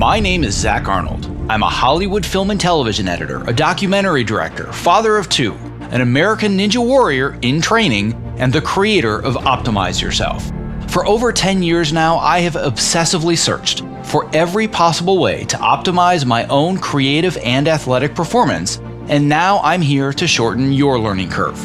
My name is Zach Arnold. I'm a Hollywood film and television editor, a documentary director, father of two, an American Ninja Warrior in training, and the creator of Optimize Yourself. For over 10 years now, I have obsessively searched for every possible way to optimize my own creative and athletic performance, and now I'm here to shorten your learning curve.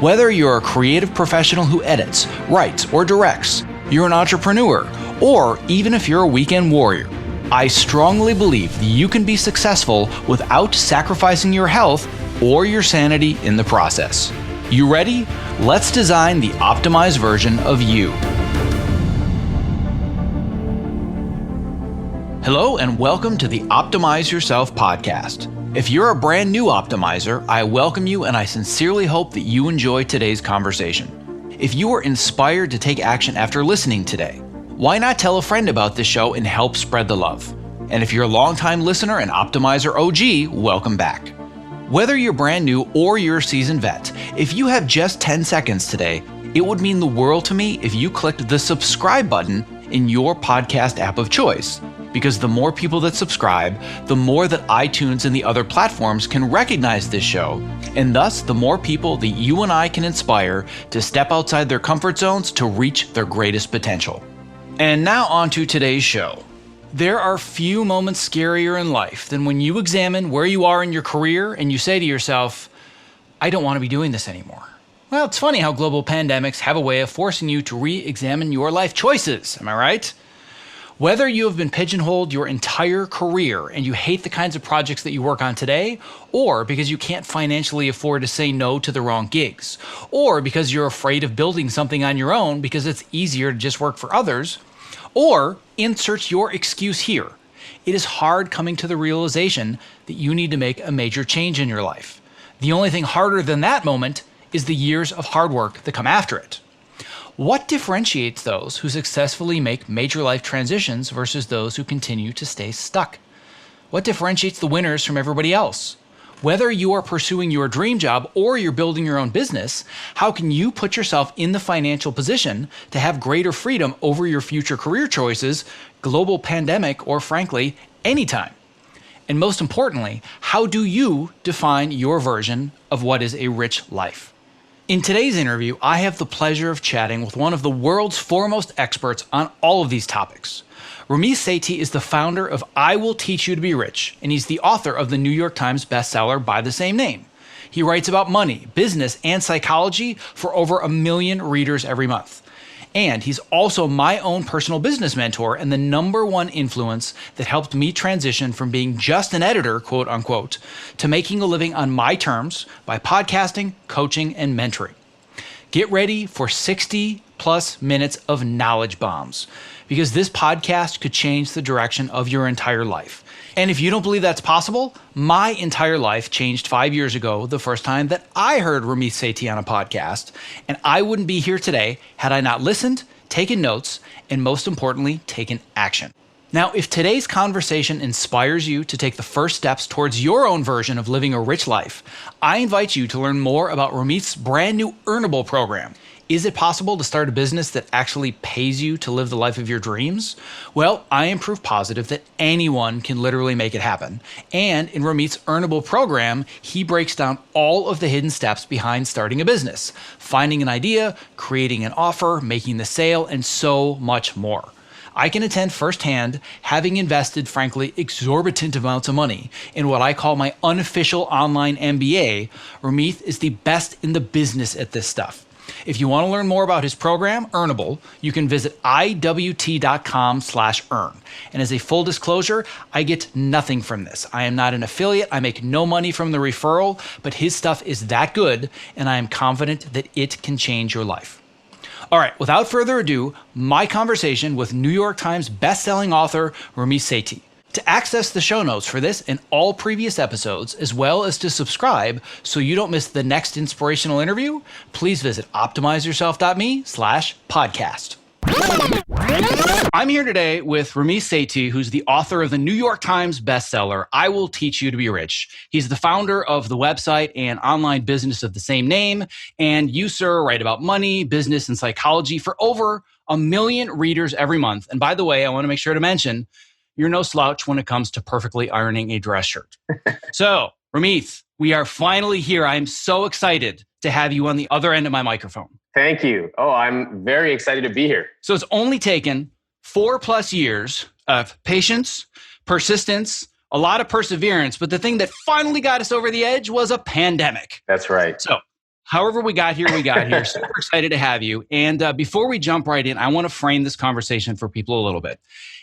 Whether you're a creative professional who edits, writes, or directs, you're an entrepreneur, or even if you're a weekend warrior, I strongly believe that you can be successful without sacrificing your health or your sanity in the process. You ready? Let's design the optimized version of you. Hello and welcome to the Optimize Yourself podcast. If you're a brand new optimizer, I welcome you and I sincerely hope that you enjoy today's conversation. If you are inspired to take action after listening today, why not tell a friend about this show and help spread the love? And if you're a longtime listener and Optimizer OG, welcome back. Whether you're brand new or you're a seasoned vet, if you have just 10 seconds today, it would mean the world to me if you clicked the subscribe button in your podcast app of choice. Because the more people that subscribe, the more that iTunes and the other platforms can recognize this show, and thus the more people that you and I can inspire to step outside their comfort zones to reach their greatest potential. And now on to today's show. There are few moments scarier in life than when you examine where you are in your career and you say to yourself, I don't want to be doing this anymore. Well, it's funny how global pandemics have a way of forcing you to re-examine your life choices, am I right? Whether you have been pigeonholed your entire career and you hate the kinds of projects that you work on today, or because you can't financially afford to say no to the wrong gigs, or because you're afraid of building something on your own because it's easier to just work for others, or insert your excuse here. It is hard coming to the realization that you need to make a major change in your life. The only thing harder than that moment is the years of hard work that come after it. What differentiates those who successfully make major life transitions versus those who continue to stay stuck? What differentiates the winners from everybody else? Whether you are pursuing your dream job or you're building your own business, how can you put yourself in the financial position to have greater freedom over your future career choices, global pandemic, or frankly, anytime? And most importantly, how do you define your version of what is a rich life? In today's interview, I have the pleasure of chatting with one of the world's foremost experts on all of these topics. Ramit Sethi is the founder of I Will Teach You to Be Rich, and he's the author of the New York Times bestseller by the same name. He writes about money, business, and psychology for over 1 million readers every month. And he's also my own personal business mentor and the #1 influence that helped me transition from being just an editor, quote unquote, to making a living on my terms by podcasting, coaching, and mentoring. Get ready for 60 plus minutes of knowledge bombs, because this podcast could change the direction of your entire life. And if you don't believe that's possible, my entire life changed 5 years ago, the first time that I heard Ramit Sethi on a podcast, and I wouldn't be here today had I not listened, taken notes, and most importantly, taken action. Now, if today's conversation inspires you to take the first steps towards your own version of living a rich life, I invite you to learn more about Ramit's brand new Earnable program. Is it possible to start a business that actually pays you to live the life of your dreams? Well, I am proof positive that anyone can literally make it happen. And in Ramit's Earnable program, he breaks down all of the hidden steps behind starting a business, finding an idea, creating an offer, making the sale, and so much more. I can attend firsthand, having invested, frankly, exorbitant amounts of money in what I call my unofficial online MBA. Ramit is the best in the business at this stuff. If you want to learn more about his program, Earnable, you can visit iwt.com/earn. And as a full disclosure, I get nothing from this. I am not an affiliate. I make no money from the referral, but his stuff is that good, and I am confident that it can change your life. All right, without further ado, my conversation with New York Times bestselling author Ramit Sethi. To access the show notes for this and all previous episodes, as well as to subscribe so you don't miss the next inspirational interview, please visit optimizerself.me/podcast. I'm here today with Ramit Sethi, who's the author of the New York Times bestseller, I Will Teach You to Be Rich. He's the founder of the website and online business of the same name. And you, sir, write about money, business, and psychology for over 1 million readers every month. And by the way, I want to make sure to mention, you're no slouch when it comes to perfectly ironing a dress shirt. So, Ramit, we are finally here. I'm so excited to have you on the other end of my microphone. Thank you. Oh, I'm very excited to be here. So it's only taken 4+ years of patience, persistence, a lot of perseverance, but the thing that finally got us over the edge was a pandemic. That's right. So however we got here, Super excited to have you. And before we jump right in, I want to frame this conversation for people a little bit.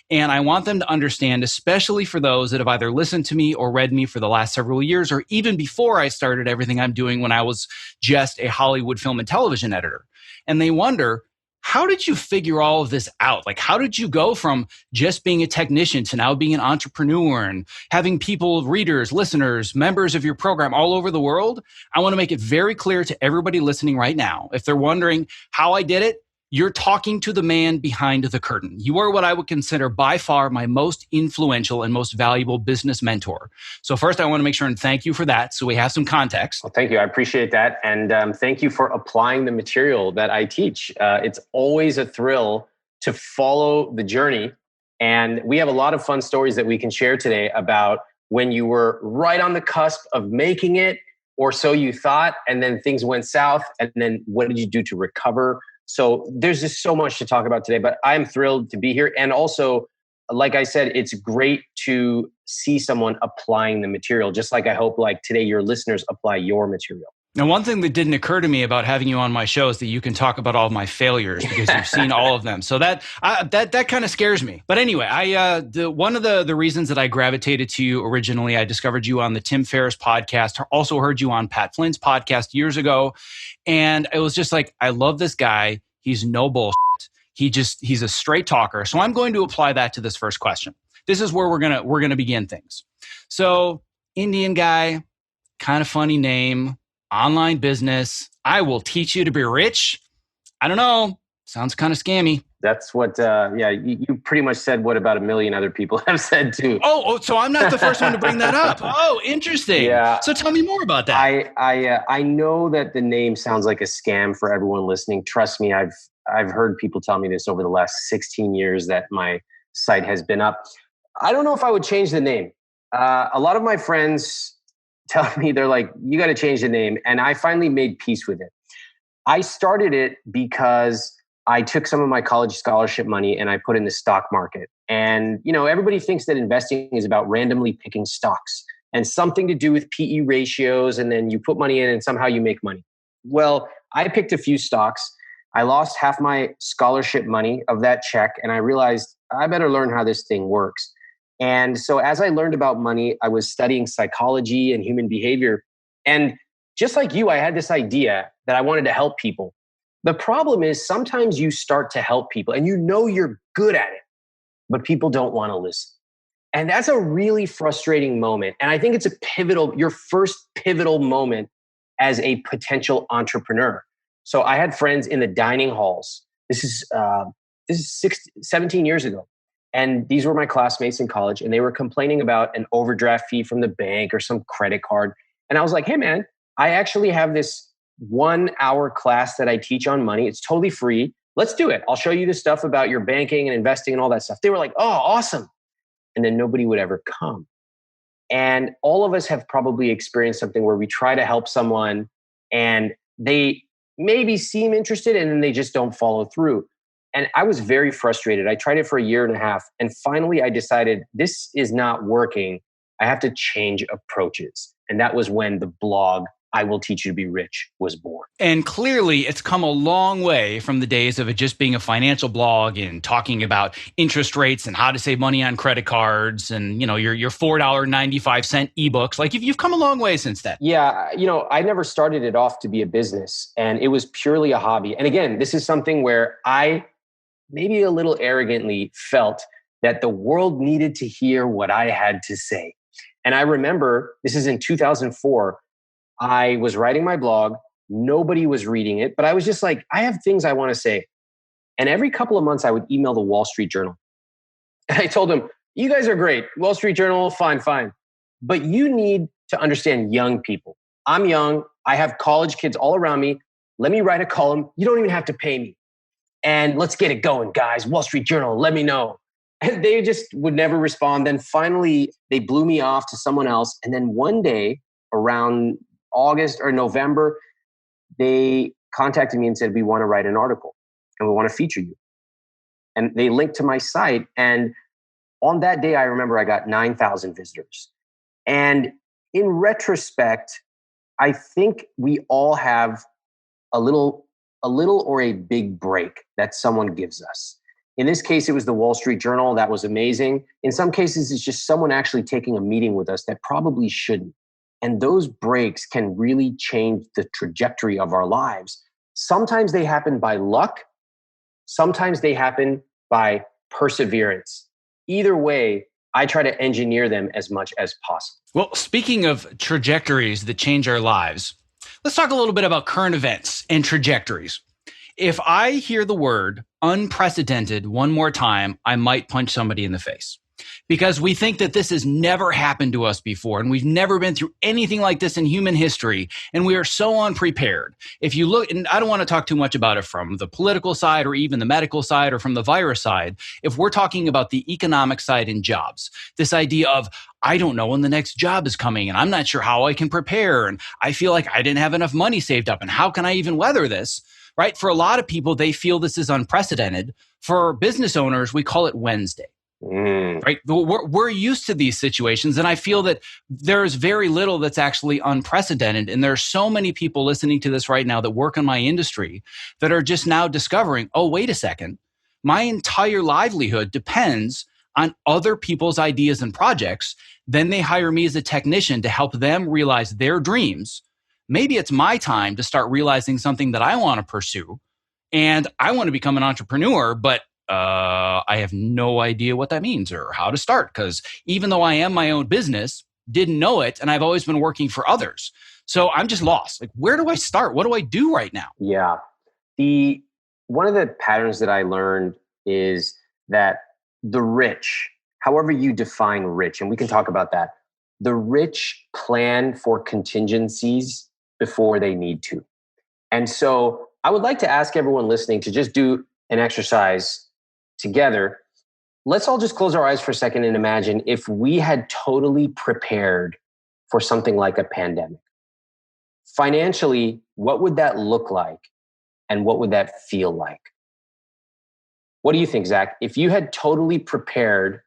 And I want them to understand, especially for those that have either listened to me or read me for the last several years, or even before I started everything I'm doing when I was just a Hollywood film and television editor. And they wonder, how did you figure all of this out? Like, how did you go from just being a technician to now being an entrepreneur and having people, readers, listeners, members of your program all over the world? I want to make it very clear to everybody listening right now. If they're wondering how I did it, you're talking to the man behind the curtain. You are what I would consider by far my most influential and most valuable business mentor. So first, I want to make sure and thank you for that so we have some context. Well, thank you. I appreciate that. And thank you for applying the material that I teach. It's always a thrill to follow the journey. And we have a lot of fun stories that we can share today about when you were right on the cusp of making it, or so you thought, and then things went south. And then what did you do to recover? So there's just so much to talk about today, but I'm thrilled to be here. And also, like I said, it's great to see someone applying the material, just like I hope like today your listeners apply your material. Now, one thing that didn't occur to me about having you on my show is that you can talk about all of my failures because you've seen all of them. So that kind of scares me. But anyway, one of the reasons that I gravitated to you originally, I discovered you on the Tim Ferriss podcast, also heard you on Pat Flynn's podcast years ago. And it was just like, I love this guy. He's no bullshit. He's a straight talker. So I'm going to apply that to this first question. This is where we're gonna begin things. So Indian guy, kind of funny name, online business. I will teach you to be rich. I don't know. Sounds kind of scammy. That's what, you pretty much said what about a million other people have said too. Oh, so I'm not the first one to bring that up. Oh, interesting. Yeah. So tell me more about that. I know that the name sounds like a scam for everyone listening. Trust me, I've heard people tell me this over the last 16 years that my site has been up. I don't know if I would change the name. A lot of my friends tell me, they're like, you got to change the name. And I finally made peace with it. I started it because I took some of my college scholarship money and I put in the stock market. And, everybody thinks that investing is about randomly picking stocks and something to do with PE ratios. And then you put money in and somehow you make money. Well, I picked a few stocks. I lost half my scholarship money of that check. And I realized I better learn how this thing works. And so as I learned about money, I was studying psychology and human behavior. And just like you, I had this idea that I wanted to help people. The problem is sometimes you start to help people and you're good at it, but people don't want to listen. And that's a really frustrating moment. And I think it's your first pivotal moment as a potential entrepreneur. So I had friends in the dining halls. This is 17 years ago. And these were my classmates in college, and they were complaining about an overdraft fee from the bank or some credit card. And I was like, hey man, I actually have this 1-hour class that I teach on money. It's totally free. Let's do it. I'll show you the stuff about your banking and investing and all that stuff. They were like, oh, awesome. And then nobody would ever come. And all of us have probably experienced something where we try to help someone and they maybe seem interested and then they just don't follow through. And I was very frustrated. I tried it for 1.5 years. And finally, I decided this is not working. I have to change approaches. And that was when the blog, I Will Teach You to Be Rich, was born. And clearly, it's come a long way from the days of it just being a financial blog and talking about interest rates and how to save money on credit cards and, your $4.95 ebooks. Like, you've come a long way since then. Yeah. I never started it off to be a business, and it was purely a hobby. And again, this is something where I maybe a little arrogantly felt that the world needed to hear what I had to say. And I remember, this is in 2004, I was writing my blog. Nobody was reading it, but I was just like, I have things I want to say. And every couple of months, I would email the Wall Street Journal. And I told them, you guys are great. Wall Street Journal, fine. But you need to understand young people. I'm young. I have college kids all around me. Let me write a column. You don't even have to pay me. And let's get it going, guys. Wall Street Journal, let me know. And they just would never respond. Then finally, they blew me off to someone else. And then one day around August or November, they contacted me and said, we want to write an article and we want to feature you. And they linked to my site. And on that day, I remember I got 9,000 visitors. And in retrospect, I think we all have a little or a big break that someone gives us. In this case, it was the Wall Street Journal. That was amazing. In some cases, it's just someone actually taking a meeting with us that probably shouldn't. And those breaks can really change the trajectory of our lives. Sometimes they happen by luck. Sometimes they happen by perseverance. Either way, I try to engineer them as much as possible. Well, speaking of trajectories that change our lives, let's talk a little bit about current events and trajectories. If I hear the word unprecedented one more time, I might punch somebody in the face because we think that this has never happened to us before and we've never been through anything like this in human history and we are so unprepared. If you look, and I don't want to talk too much about it from the political side or even the medical side or from the virus side, if we're talking about the economic side in jobs, this idea of I don't know when the next job is coming and I'm not sure how I can prepare and I feel like I didn't have enough money saved up and how can I even weather this? Right? For a lot of people, they feel this is unprecedented. For business owners, we call it Wednesday. Right? We're used to these situations. And I feel that there's very little that's actually unprecedented. And there are so many people listening to this right now that work in my industry that are just now discovering, oh, wait a second. My entire livelihood depends on other people's ideas and projects. Then they hire me as a technician to help them realize their dreams. Maybe it's my time to start realizing something that I want to pursue and I want to become an entrepreneur, but I have no idea what that means or how to start because even though I am my own business, didn't know it, and I've always been working for others. So I'm just lost. Like, where do I start? What do I do right now? Yeah. One of the patterns that I learned is that the rich, however you define rich, and we can talk about that, the rich plan for contingencies before they need to. And so I would like to ask everyone listening to just do an exercise together. Let's all just close our eyes for a second and imagine if we had totally prepared for something like a pandemic. Financially, what would that look like? And what would that feel like? What do you think, Zach? If you had totally prepared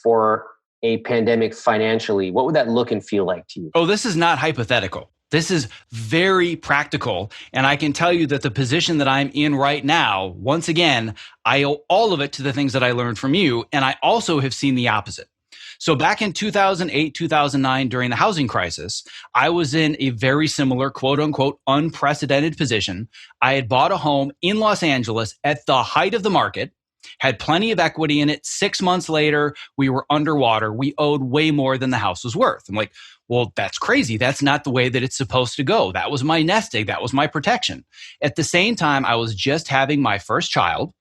for a pandemic financially, what would that look and feel like to you? Oh, this is not hypothetical. This is very practical. And I can tell you that the position that I'm in right now, once again, I owe all of it to the things that I learned from you. And I also have seen the opposite. So back in 2008, 2009, during the housing crisis, I was in a very similar, quote unquote, unprecedented position. I had bought a home in Los Angeles at the height of the market, had plenty of equity in it. 6 months later, we were underwater. We owed way more than the house was worth. I'm like, well, that's crazy. That's not the way that it's supposed to go. That was my nest egg. That was my protection. At the same time, I was just having my first child.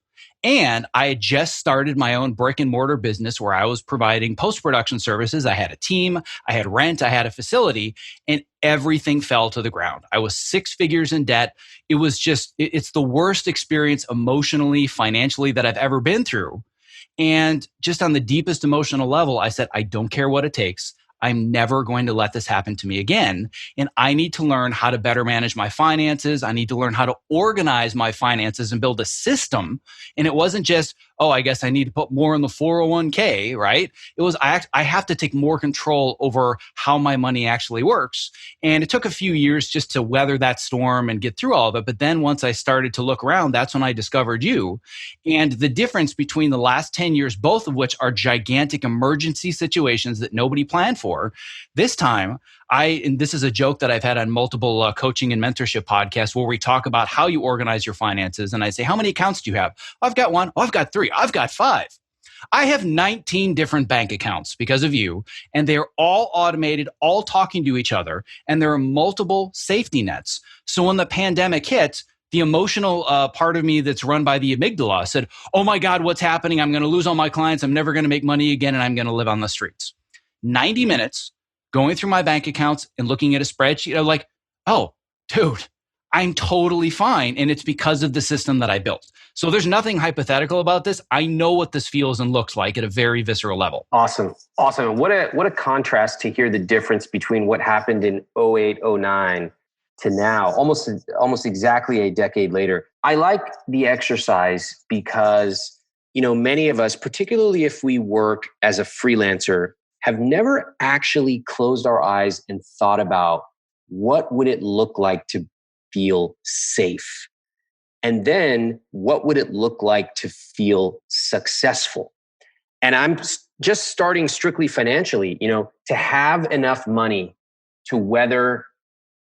And I had just started my own brick and mortar business where I was providing post-production services. I had a team, I had rent, I had a facility, and everything fell to the ground. I was 6 figures in debt. It was just, it's the worst experience emotionally, financially that I've ever been through. And just on the deepest emotional level, I said, I don't care what it takes. I'm never going to let this happen to me again. And I need to learn how to better manage my finances. I need to learn how to organize my finances and build a system. And it wasn't just, oh, I guess I need to put more in the 401k, right? It was, I have to take more control over how my money actually works. And it took a few years just to weather that storm and get through all of it. But then once I started to look around, that's when I discovered you. And the difference between the last 10 years, both of which are gigantic emergency situations that nobody planned for, this time, and this is a joke that I've had on multiple coaching and mentorship podcasts where we talk about how you organize your finances. And I say, how many accounts do you have? Oh, I've got 1. Oh, I've got 3. I've got 5. I have 19 different bank accounts because of you, and they're all automated, all talking to each other, and there are multiple safety nets. So when the pandemic hit, the emotional part of me that's run by the amygdala said, oh my God, what's happening? I'm going to lose all my clients. I'm never going to make money again, and I'm going to live on the streets. 90 minutes going through my bank accounts and looking at a spreadsheet. I'm like, oh, dude, I'm totally fine. And it's because of the system that I built. So there's nothing hypothetical about this. I know what this feels and looks like at a very visceral level. Awesome. Awesome. What a contrast to hear the difference between what happened in 08, 09 to now, almost exactly a decade later. I like the exercise because, many of us, particularly if we work as a freelancer, have never actually closed our eyes and thought about what would it look like to feel safe? And then what would it look like to feel successful? And I'm just starting strictly financially, to have enough money to weather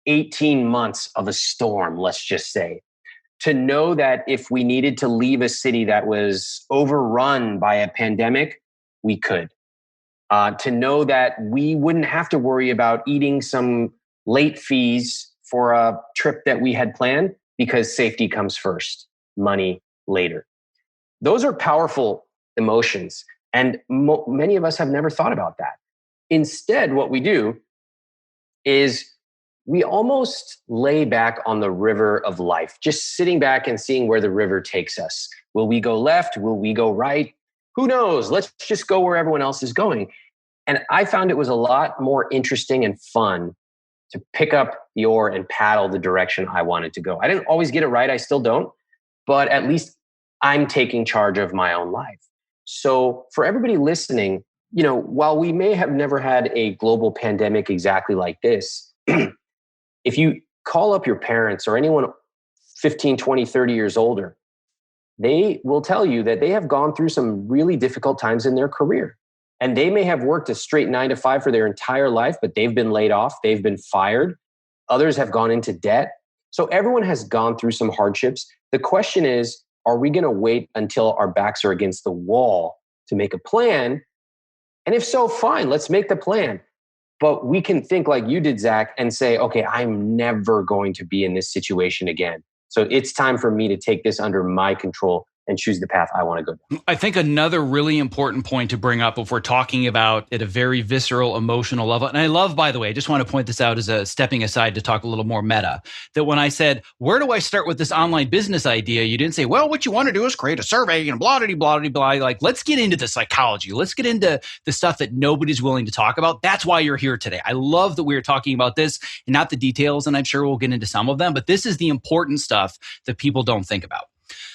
18 months of a storm, let's just say, to know that if we needed to leave a city that was overrun by a pandemic, we could. To know that we wouldn't have to worry about eating some late fees for a trip that we had planned because safety comes first, money later. Those are powerful emotions. And many of us have never thought about that. Instead, what we do is we almost lay back on the river of life, just sitting back and seeing where the river takes us. Will we go left? Will we go right? Who knows? Let's just go where everyone else is going. And I found it was a lot more interesting and fun to pick up the oar and paddle the direction I wanted to go. I didn't always get it right. I still don't. But at least I'm taking charge of my own life. So for everybody listening, while we may have never had a global pandemic exactly like this, if you call up your parents or anyone 15, 20, 30 years older, they will tell you that they have gone through some really difficult times in their career. And they may have worked a straight 9 to 5 for their entire life, but they've been laid off, they've been fired. Others have gone into debt. So everyone has gone through some hardships. The question is, are we going to wait until our backs are against the wall to make a plan? And if so, fine, let's make the plan. But we can think like you did, Zach, and say, okay, I'm never going to be in this situation again. So it's time for me to take this under my control and choose the path I want to go down. I think another really important point to bring up if we're talking about at a very visceral, emotional level, and I love, by the way, I just want to point this out as a stepping aside to talk a little more meta, that when I said, where do I start with this online business idea? You didn't say, well, what you want to do is create a survey and blah, blah, blah, blah. Like, let's get into the psychology. Let's get into the stuff that nobody's willing to talk about. That's why you're here today. I love that we're talking about this and not the details, and I'm sure we'll get into some of them, but this is the important stuff that people don't think about.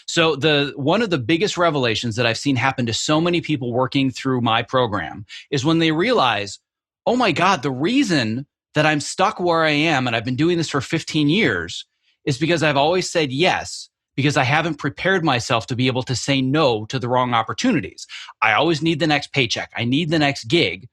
So one of the biggest revelations that I've seen happen to so many people working through my program is when they realize, oh my God, the reason that I'm stuck where I am and I've been doing this for 15 years is because I've always said yes, because I haven't prepared myself to be able to say no to the wrong opportunities. I always need the next paycheck. I need the next gig.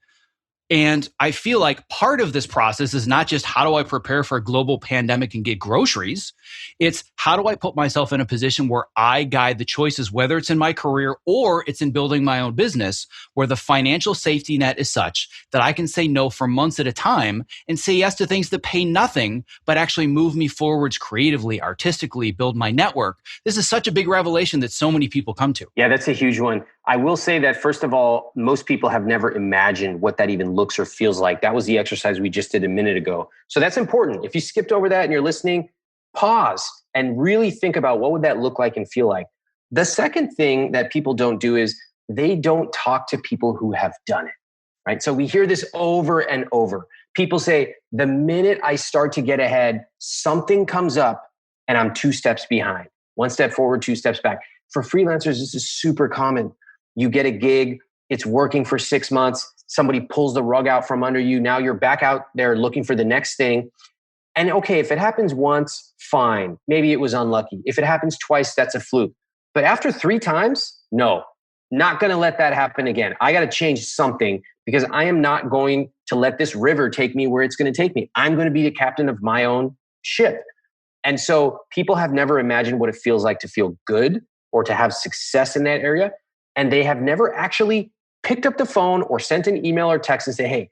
And I feel like part of this process is not just how do I prepare for a global pandemic and get groceries? It's how do I put myself in a position where I guide the choices, whether it's in my career or it's in building my own business, where the financial safety net is such that I can say no for months at a time and say yes to things that pay nothing, but actually move me forwards creatively, artistically, build my network. This is such a big revelation that so many people come to. Yeah, that's a huge one. I will say that, first of all, most people have never imagined what that even looks or feels like. That was the exercise we just did a minute ago. So that's important. If you skipped over that and you're listening, pause and really think about what would that look like and feel like. The second thing that people don't do is they don't talk to people who have done it, right? So we hear this over and over. People say, the minute I start to get ahead, something comes up and I'm 2 steps behind. 1 step forward, 2 steps back. For freelancers, this is super common. You get a gig, it's working for 6 months, somebody pulls the rug out from under you. Now you're back out there looking for the next thing. And okay, if it happens once, fine. Maybe it was unlucky. If it happens twice, that's a fluke. But after 3 times, no, not going to let that happen again. I got to change something because I am not going to let this river take me where it's going to take me. I'm going to be the captain of my own ship. And so people have never imagined what it feels like to feel good or to have success in that area. And they have never actually picked up the phone or sent an email or text and say, hey,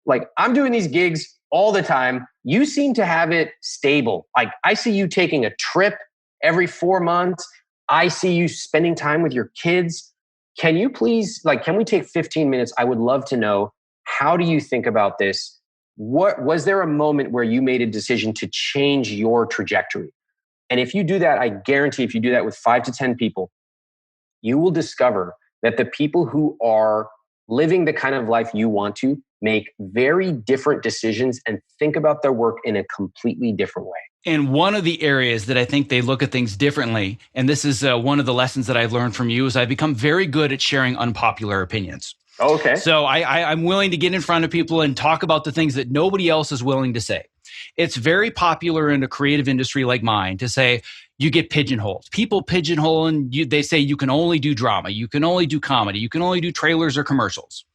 like I'm doing these gigs all the time. You seem to have it stable. Like I see you taking a trip every 4 months. I see you spending time with your kids. Can you please, can we take 15 minutes? I would love to know, how do you think about this? what was there a moment where you made a decision to change your trajectory? And if you do that, I guarantee if you do that with 5 to 10 people, you will discover that the people who are living the kind of life you want to make very different decisions and think about their work in a completely different way. And one of the areas that I think they look at things differently, and this is one of the lessons that I've learned from you, is I've become very good at sharing unpopular opinions. Oh, okay. So I'm willing to get in front of people and talk about the things that nobody else is willing to say. It's very popular in a creative industry like mine to say, you get pigeonholed. People pigeonhole and they say you can only do drama, you can only do comedy, you can only do trailers or commercials.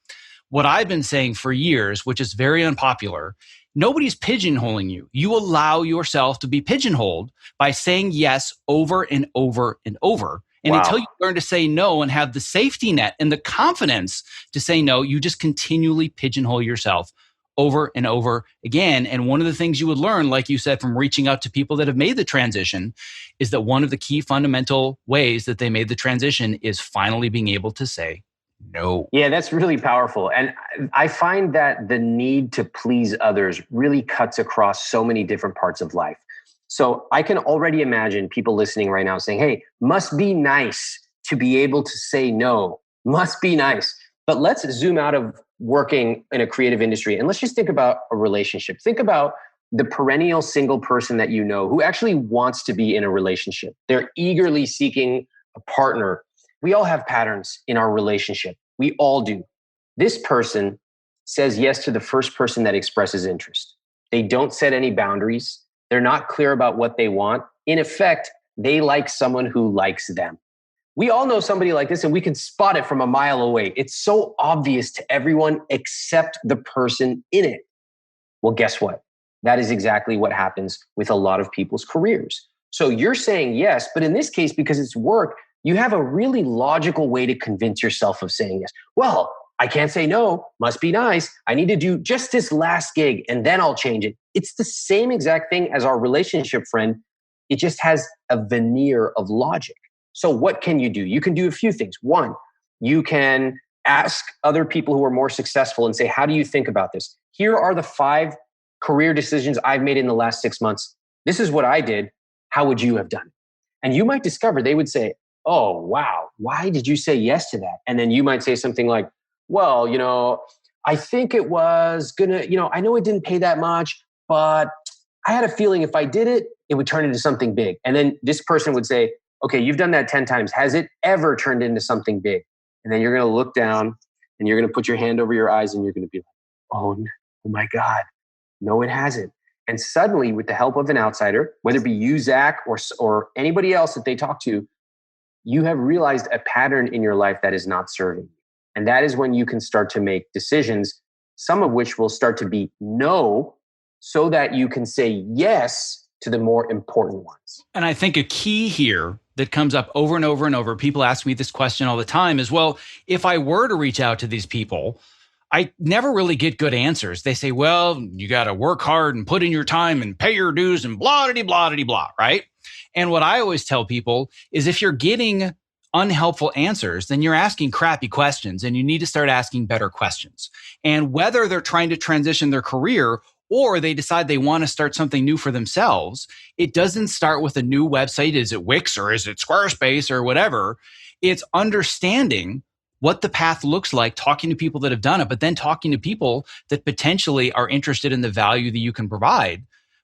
What I've been saying for years, which is very unpopular, nobody's pigeonholing you. You allow yourself to be pigeonholed by saying yes over and over and over. And Wow. until you learn to say no and have the safety net and the confidence to say no, you just continually pigeonhole yourself over and over again. And one of the things you would learn, like you said, from reaching out to people that have made the transition, is that one of the key fundamental ways that they made the transition is finally being able to say no. Yeah, that's really powerful. And I find that the need to please others really cuts across so many different parts of life. So I can already imagine people listening right now saying, hey, must be nice to be able to say no. Must be nice. But let's zoom out of working in a creative industry and let's just think about a relationship. Think about the perennial single person that you know who actually wants to be in a relationship. They're eagerly seeking a partner. We all have patterns in our relationship. We all do. This person says yes to the first person that expresses interest. They don't set any boundaries. They're not clear about what they want. In effect, they like someone who likes them. We all know somebody like this and we can spot it from a mile away. It's so obvious to everyone except the person in it. Well, guess what? That is exactly what happens with a lot of people's careers. So you're saying yes, but in this case, because it's work, you have a really logical way to convince yourself of saying yes. Well, I can't say no, must be nice. I need to do just this last gig and then I'll change it. It's the same exact thing as our relationship friend. It just has a veneer of logic. So what can you do? You can do a few things. One, you can ask other people who are more successful and say, how do you think about this? Here are the 5 career decisions I've made in the last 6 months. This is what I did. How would you have done it? And you might discover they would say, oh, wow, why did you say yes to that? And then you might say something like, well, I think it was gonna, I know it didn't pay that much, but I had a feeling if I did it, it would turn into something big. And then this person would say, okay, you've done that 10 times. Has it ever turned into something big? And then you're going to look down and you're going to put your hand over your eyes and you're going to be like, oh my God, no, it hasn't. And suddenly with the help of an outsider, whether it be you, Zach, or anybody else that they talk to, you have realized a pattern in your life that is not serving you. And that is when you can start to make decisions, some of which will start to be no, so that you can say yes to the more important ones. And I think a key here that comes up over and over and over, people ask me this question all the time is, well, if I were to reach out to these people, I never really get good answers. They say, well, you got to work hard and put in your time and pay your dues and blah, blah, right? And what I always tell people is if you're getting unhelpful answers, then you're asking crappy questions and you need to start asking better questions. And whether they're trying to transition their career or they decide they want to start something new for themselves, it doesn't start with a new website. Is it Wix or is it Squarespace or whatever? It's understanding what the path looks like, talking to people that have done it, but then talking to people that potentially are interested in the value that you can provide.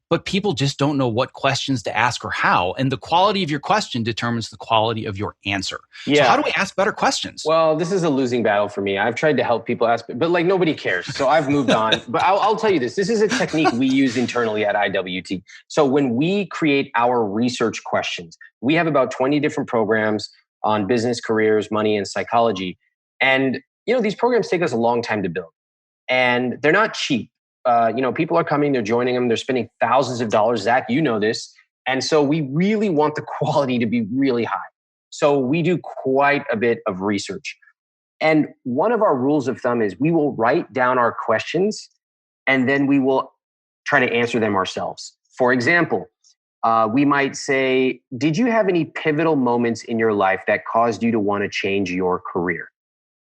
But people just don't know what questions to ask or how. And the quality of your question determines the quality of your answer. Yeah. So how do we ask better questions? Well, this is a losing battle for me. I've tried to help people ask, but nobody cares. So I've moved on. But I'll tell you this. This is a technique we use internally at IWT. So when we create our research questions, we have about 20 different programs on business, careers, money, and psychology. And these programs take us a long time to build. And they're not cheap. People are coming, they're joining them, they're spending thousands of dollars. Zach, you know this. And so we really want the quality to be really high. So we do quite a bit of research. And one of our rules of thumb is we will write down our questions and then we will try to answer them ourselves. For example, we might say, did you have any pivotal moments in your life that caused you to want to change your career?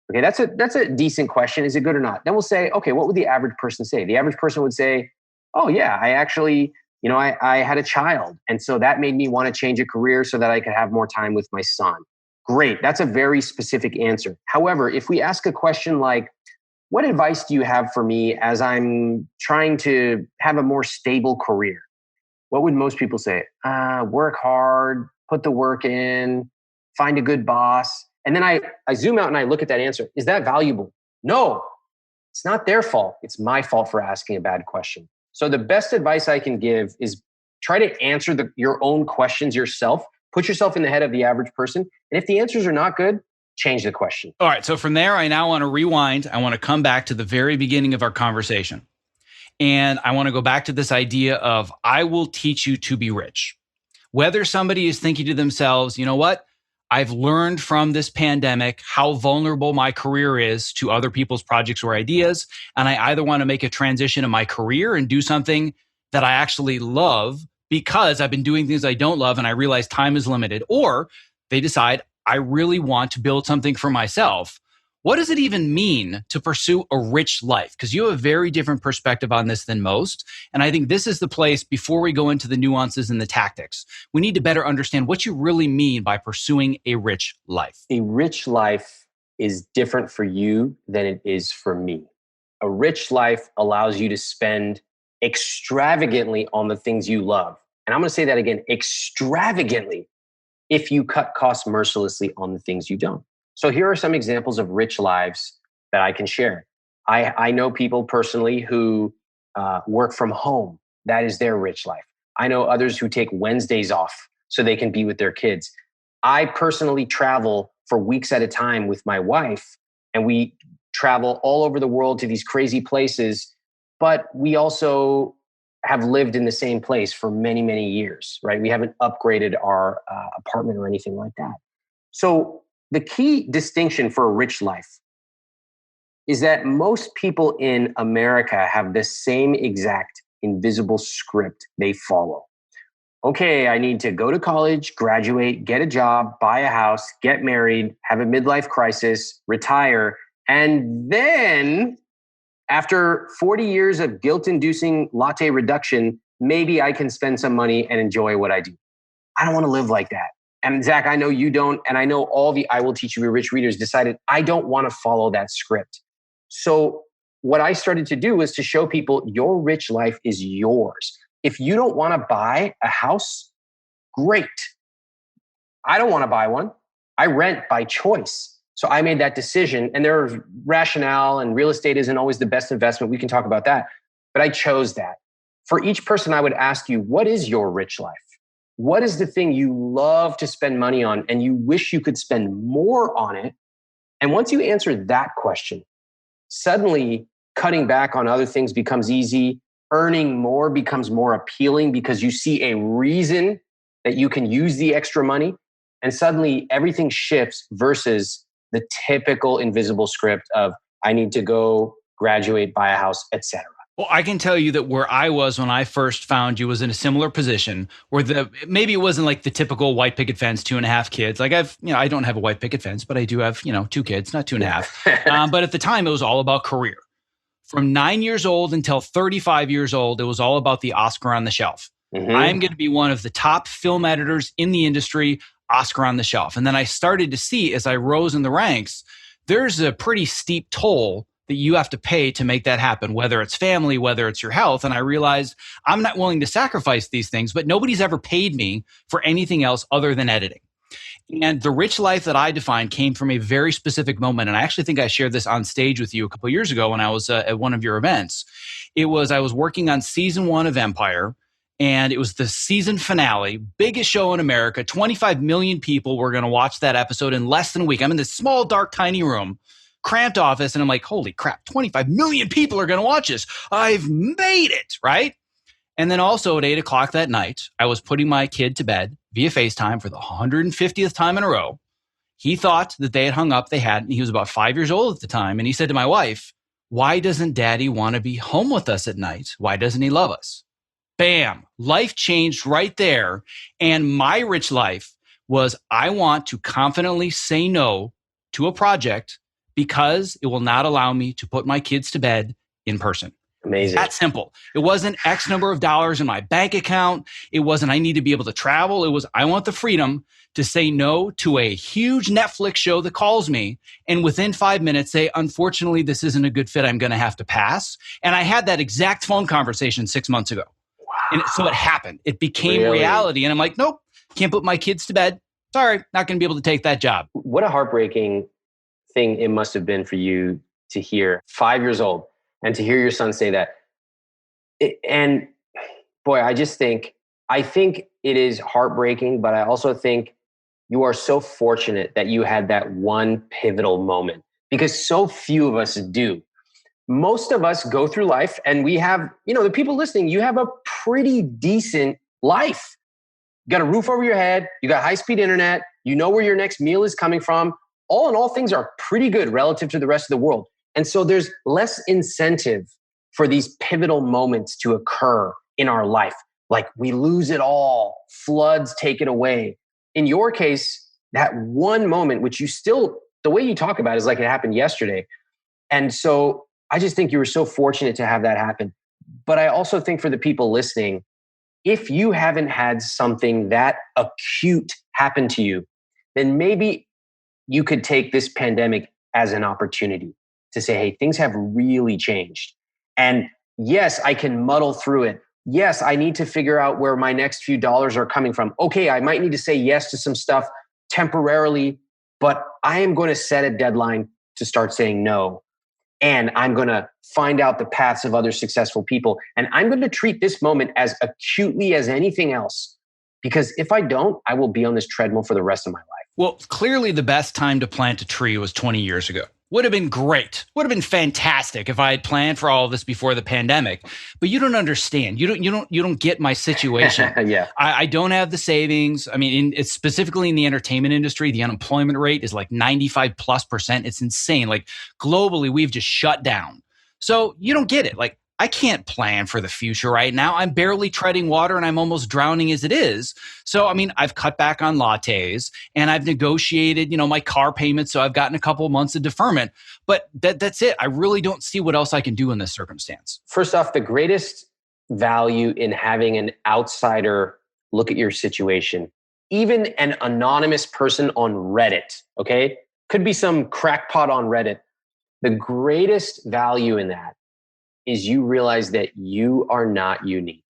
Okay, that's a decent question. Is it good or not? Then we'll say, okay, what would the average person say? The average person would say, oh yeah, I actually, I had a child. And so that made me want to change a career so that I could have more time with my son. Great. That's a very specific answer. However, if we ask a question like, what advice do you have for me as I'm trying to have a more stable career? What would most people say? Work hard, put the work in, find a good boss. And then I zoom out and I look at that answer. Is that valuable? No, it's not their fault. It's my fault for asking a bad question. So the best advice I can give is try to answer your own questions yourself. Put yourself in the head of the average person. And if the answers are not good, change the question. All right. So from there, I now want to rewind. I want to come back to the very beginning of our conversation. And I want to go back to this idea of I will teach you to be rich. Whether somebody is thinking to themselves, you know what? I've learned from this pandemic how vulnerable my career is to other people's projects or ideas. And I either want to make a transition in my career and do something that I actually love because I've been doing things I don't love and I realize time is limited, or they decide I really want to build something for myself. What does it even mean to pursue a rich life? Because you have a very different perspective on this than most. And I think this is the place, before we go into the nuances and the tactics, we need to better understand what you really mean by pursuing a rich life. A rich life is different for you than it is for me. A rich life allows you to spend extravagantly on the things you love. And I'm going to say that again, extravagantly, if you cut costs mercilessly on the things you don't. So here are some examples of rich lives that I can share. I know people personally who work from home. That is their rich life. I know others who take Wednesdays off so they can be with their kids. I personally travel for weeks at a time with my wife, and we travel all over the world to these crazy places, but we also have lived in the same place for many, many years, right? We haven't upgraded our apartment or anything like that. So the key distinction for a rich life is that most people in America have the same exact invisible script they follow. Okay, I need to go to college, graduate, get a job, buy a house, get married, have a midlife crisis, retire, and then after 40 years of guilt-inducing latte reduction, maybe I can spend some money and enjoy what I do. I don't want to live like that. And Zach, I know you don't, and I know all the I Will Teach You to Be Rich readers decided I don't want to follow that script. So what I started to do was to show people your rich life is yours. If you don't want to buy a house, great. I don't want to buy one. I rent by choice. So I made that decision, and there's rationale, and real estate isn't always the best investment. We can talk about that, but I chose that. For each person, I would ask you, what is your rich life? What is the thing you love to spend money on and you wish you could spend more on it? And once you answer that question, suddenly cutting back on other things becomes easy. Earning more becomes more appealing because you see a reason that you can use the extra money. And suddenly everything shifts versus the typical invisible script of I need to go graduate, buy a house, etc. Well, I can tell you that where I was when I first found you was in a similar position where maybe it wasn't like the typical white picket fence, 2.5 kids. Like I don't have a white picket fence, but I do have, 2 kids, not 2.5. But at the time it was all about career. From 9 years old until 35 years old, it was all about the Oscar on the shelf. Mm-hmm. I'm going to be one of the top film editors in the industry, Oscar on the shelf. And then I started to see as I rose in the ranks, there's a pretty steep toll that you have to pay to make that happen, whether it's family, whether it's your health. And I realized I'm not willing to sacrifice these things, but nobody's ever paid me for anything else other than editing. And the rich life that I defined came from a very specific moment. And I actually think I shared this on stage with you a couple of years ago when I was at one of your events. I was working on season 1 of Empire, and it was the season finale, biggest show in America. 25 million people were going to watch that episode in less than a week. I'm in this small, dark, tiny room, cramped office, and I'm like, holy crap, 25 million people are going to watch this. I've made it, right? And then also at 8 o'clock that night, I was putting my kid to bed via FaceTime for the 150th time in a row. He thought that they had hung up. They hadn't. He was about 5 years old at the time. And he said to my wife, why doesn't daddy want to be home with us at night? Why doesn't he love us? Bam. Life changed right there. And my rich life was I want to confidently say no to a project because it will not allow me to put my kids to bed in person. Amazing. That simple. It wasn't X number of dollars in my bank account. It wasn't I need to be able to travel. It was I want the freedom to say no to a huge Netflix show that calls me and within 5 minutes say, unfortunately, this isn't a good fit. I'm going to have to pass. And I had that exact phone conversation 6 months ago. Wow. And so it happened. It became reality. And I'm like, nope, can't put my kids to bed. Sorry, not going to be able to take that job. What a heartbreaking thing it must have been for you to hear 5 years old and to hear your son say that. And boy, I think it is heartbreaking, but I also think you are so fortunate that you had that one pivotal moment because so few of us do. Most of us go through life and we have, the people listening, you have a pretty decent life. You got a roof over your head. You got high-speed internet. You know where your next meal is coming from. All in all, things are pretty good relative to the rest of the world. And so there's less incentive for these pivotal moments to occur in our life. Like we lose it all, floods take it away. In your case, that one moment, which you still, the way you talk about it is like it happened yesterday. And so I just think you were so fortunate to have that happen. But I also think for the people listening, if you haven't had something that acute happen to you, then maybe you could take this pandemic as an opportunity to say, hey, things have really changed. And yes, I can muddle through it. Yes, I need to figure out where my next few dollars are coming from. Okay, I might need to say yes to some stuff temporarily, but I am going to set a deadline to start saying no. And I'm going to find out the paths of other successful people. And I'm going to treat this moment as acutely as anything else. Because if I don't, I will be on this treadmill for the rest of my life. Well, clearly the best time to plant a tree was 20 years ago. Would have been great. Would have been fantastic if I had planned for all of this before the pandemic. But you don't understand. You don't get my situation. Yeah. I don't have the savings. I mean, it's specifically in the entertainment industry, the unemployment rate is like 95+%. It's insane. Like globally, we've just shut down. So you don't get it. Like I can't plan for the future right now. I'm barely treading water and I'm almost drowning as it is. So, I mean, I've cut back on lattes and I've negotiated, my car payment. So I've gotten a couple of months of deferment, but that's it. I really don't see what else I can do in this circumstance. First off, the greatest value in having an outsider look at your situation, even an anonymous person on Reddit, okay? Could be some crackpot on Reddit. The greatest value in that is you realize that you are not unique.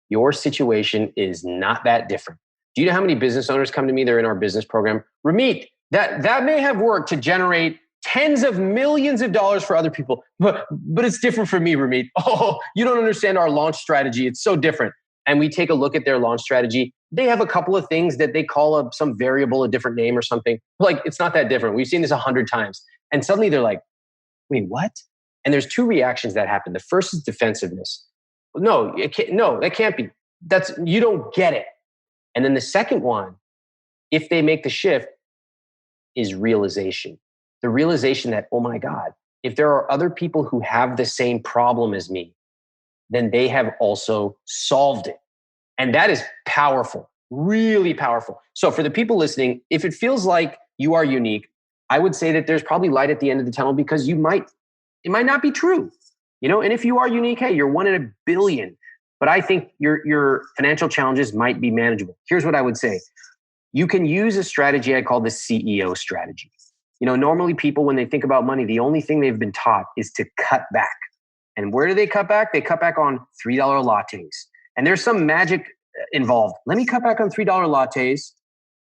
Your situation is not that different. Do you know how many business owners come to me? They're in our business program. Ramit, that may have worked to generate tens of millions of dollars for other people, but it's different for me, Ramit. Oh, you don't understand our launch strategy. It's so different. And we take a look at their launch strategy. They have a couple of things that they call some variable, a different name or something. Like, it's not that different. We've seen this 100 times. And suddenly they're like, wait, what? And there's two reactions that happen. The first is defensiveness. No, that can't be. You don't get it. And then the second one, if they make the shift, is realization. The realization that, oh my God, if there are other people who have the same problem as me, then they have also solved it. And that is powerful, really powerful. So for the people listening, if it feels like you are unique, I would say that there's probably light at the end of the tunnel because it might not be true, and if you are unique, hey, you're 1 in a billion, but I think your financial challenges might be manageable. Here's what I would say. You can use a strategy I call the CEO strategy. Normally people, when they think about money, the only thing they've been taught is to cut back. And where do they cut back? They cut back on $3 lattes. And there's some magic involved. Let me cut back on $3 lattes.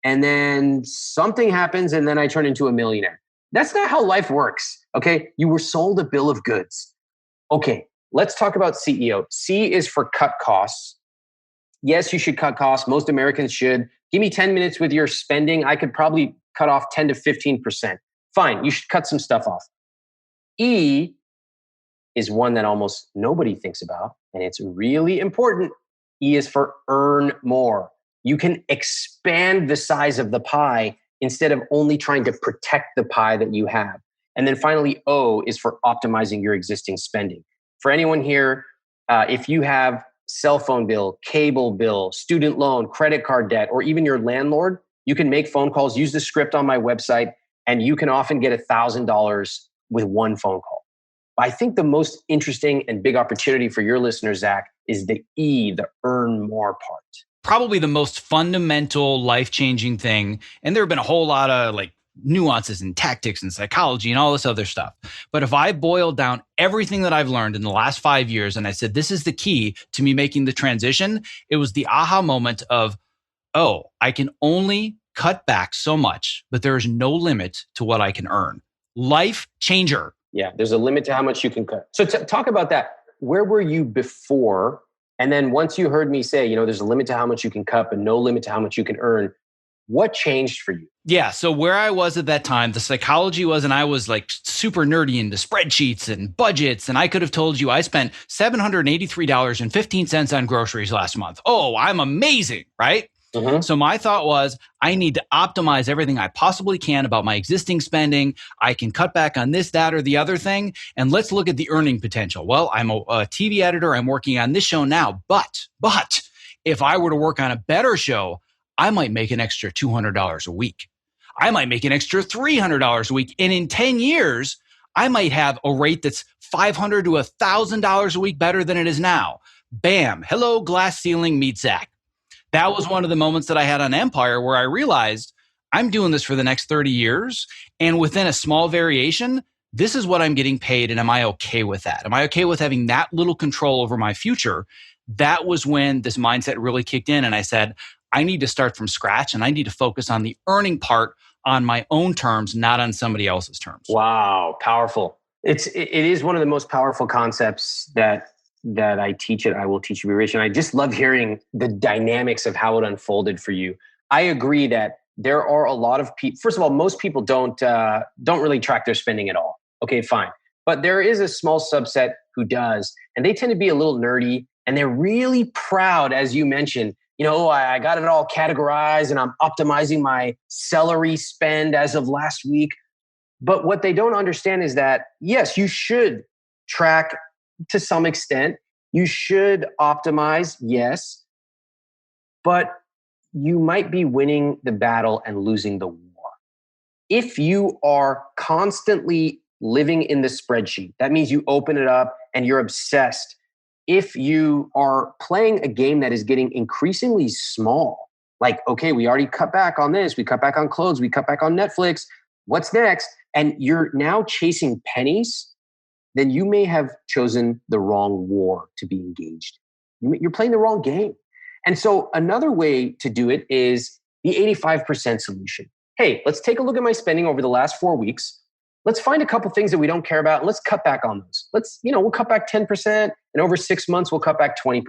And then something happens and then I turn into a millionaire. That's not how life works, okay? You were sold a bill of goods. Okay, let's talk about CEO. C is for cut costs. Yes, you should cut costs. Most Americans should. Give me 10 minutes with your spending. I could probably cut off 10 to 15%. Fine, you should cut some stuff off. E is one that almost nobody thinks about, and it's really important. E is for earn more. You can expand the size of the pie instead of only trying to protect the pie that you have. And then finally, O is for optimizing your existing spending. For anyone here, if you have cell phone bill, cable bill, student loan, credit card debt, or even your landlord, you can make phone calls, use the script on my website, and you can often get $1,000 with one phone call. I think the most interesting and big opportunity for your listeners, Zach, is the earn more part. Probably the most fundamental, life-changing thing. And there have been a whole lot of nuances and tactics and psychology and all this other stuff. But if I boiled down everything that I've learned in the last 5 years and I said, this is the key to me making the transition, it was the aha moment of, oh, I can only cut back so much, but there is no limit to what I can earn. Life changer. Yeah, there's a limit to how much you can cut. So talk about that. Where were you before? And then once you heard me say, there's a limit to how much you can cut, but no limit to how much you can earn, what changed for you? Yeah. So where I was at that time, the psychology was, and I was super nerdy into spreadsheets and budgets. And I could have told you I spent $783.15 on groceries last month. Oh, I'm amazing, right? Mm-hmm. So my thought was, I need to optimize everything I possibly can about my existing spending. I can cut back on this, that, or the other thing. And let's look at the earning potential. Well, I'm a TV editor. I'm working on this show now. But if I were to work on a better show, I might make an extra $200 a week. I might make an extra $300 a week. And in 10 years, I might have a rate that's $500 to $1,000 a week better than it is now. Bam. Hello, glass ceiling, meet Zach. That was one of the moments that I had on Empire where I realized I'm doing this for the next 30 years. And within a small variation, this is what I'm getting paid. And am I okay with that? Am I okay with having that little control over my future? That was when this mindset really kicked in. And I said, I need to start from scratch and I need to focus on the earning part on my own terms, not on somebody else's terms. Wow. Powerful. It is one of the most powerful concepts that I teach it. I will teach you be rich. And I just love hearing the dynamics of how it unfolded for you. I agree that there are a lot of people. First of all, most people don't really track their spending at all. Okay, fine. But there is a small subset who does, and they tend to be a little nerdy and they're really proud, as you mentioned, I got it all categorized and I'm optimizing my celery spend as of last week. But what they don't understand is that, yes, you should track to some extent. You should optimize, yes, but you might be winning the battle and losing the war. If you are constantly living in the spreadsheet, that means you open it up and you're obsessed. If you are playing a game that is getting increasingly small, okay, we already cut back on this, we cut back on clothes, we cut back on Netflix, what's next? And you're now chasing pennies, then you may have chosen the wrong war to be engaged. You're playing the wrong game. And so another way to do it is the 85% solution. Hey, let's take a look at my spending over the last 4 weeks. Let's find a couple things that we don't care about and let's cut back on those. We'll cut back 10% and over 6 months, we'll cut back 20%.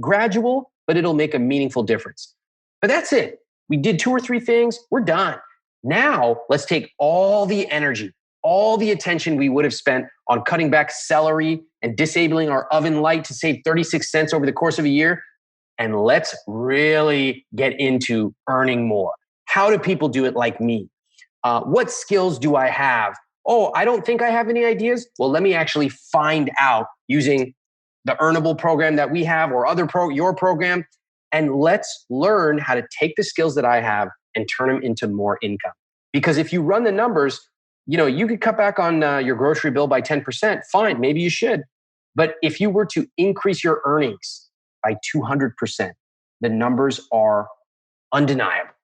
Gradual, but it'll make a meaningful difference. But that's it. We did 2 or 3 things. We're done. Now let's take all the energy, all the attention we would have spent on cutting back celery and disabling our oven light to save 36 cents over the course of a year. And let's really get into earning more. How do people do it like me? What skills do I have? Oh, I don't think I have any ideas. Well, let me actually find out using the Earnable program that we have or your program. And let's learn how to take the skills that I have and turn them into more income. Because if you run the numbers, you could cut back on your grocery bill by 10%. Fine, maybe you should. But if you were to increase your earnings by 200%, the numbers are undeniable.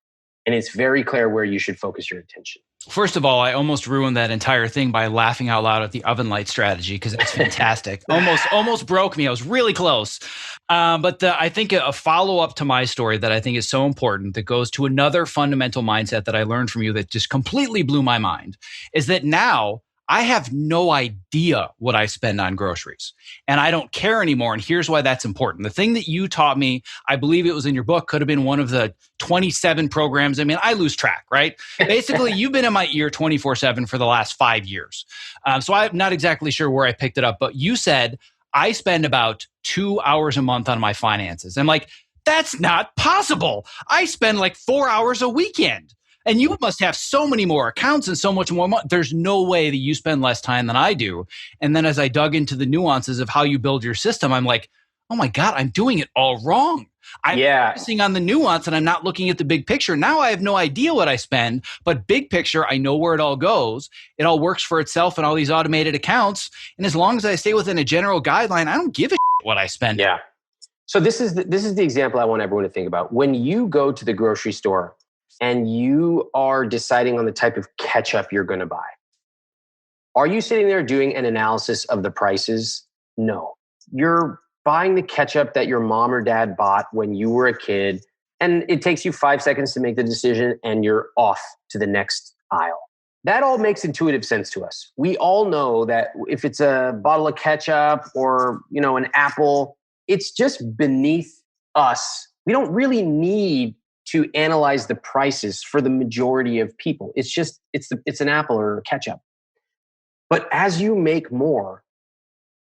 And it's very clear where you should focus your attention. First of all, I almost ruined that entire thing by laughing out loud at the oven light strategy because it's fantastic. almost broke me. I was really close. But I think a follow-up to my story that I think is so important that goes to another fundamental mindset that I learned from you that just completely blew my mind is that now I have no idea what I spend on groceries and I don't care anymore. And here's why that's important. The thing that you taught me, I believe it was in your book, could have been one of the 27 programs. I mean, I lose track, right? Basically, you've been in my ear 24/7 for the last 5 years. So I'm not exactly sure where I picked it up, but you said, I spend about 2 hours a month on my finances. I'm like, that's not possible. I spend 4 hours a weekend. And you must have so many more accounts and so much more money. There's no way that you spend less time than I do. And then as I dug into the nuances of how you build your system, I'm like, oh my God, I'm doing it all wrong. I'm focusing on the nuance and I'm not looking at the big picture. Now I have no idea what I spend, but big picture, I know where it all goes. It all works for itself in all these automated accounts. And as long as I stay within a general guideline, I don't give a shit what I spend. Yeah. So this is the example I want everyone to think about. When you go to the grocery store and you are deciding on the type of ketchup you're going to buy, are you sitting there doing an analysis of the prices? No. You're buying the ketchup that your mom or dad bought when you were a kid, and it takes you 5 seconds to make the decision and you're off to the next aisle. That all makes intuitive sense to us. We all know that if it's a bottle of ketchup or, an apple, it's just beneath us. We don't really need to analyze the prices for the majority of people. It's an apple or a ketchup. But as you make more,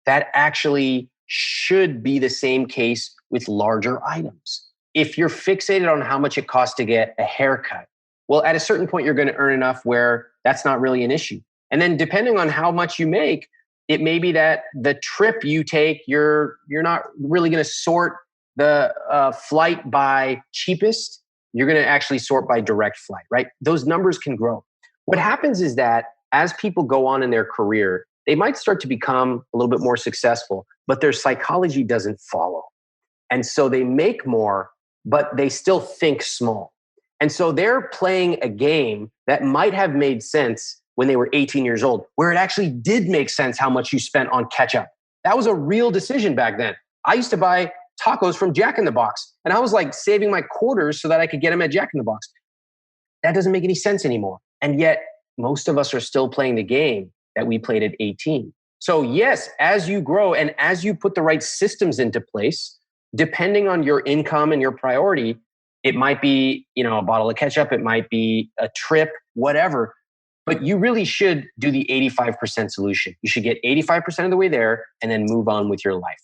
that actually should be the same case with larger items. If you're fixated on how much it costs to get a haircut, well, at a certain point, you're going to earn enough where that's not really an issue. And then depending on how much you make, it may be that the trip you take, you're not really going to sort the flight by cheapest. You're going to actually sort by direct flight, right? Those numbers can grow. What happens is that as people go on in their career, they might start to become a little bit more successful, but their psychology doesn't follow. And so they make more, but they still think small. And so they're playing a game that might have made sense when they were 18 years old, where it actually did make sense how much you spent on ketchup. That was a real decision back then. I used to buy tacos from Jack in the Box, and I was like saving my quarters so that I could get them at Jack in the Box. That doesn't make any sense anymore. And yet, most of us are still playing the game that we played at 18. So yes, as you grow and as you put the right systems into place, depending on your income and your priority, it might be, a bottle of ketchup, it might be a trip, whatever. But you really should do the 85% solution. You should get 85% of the way there and then move on with your life.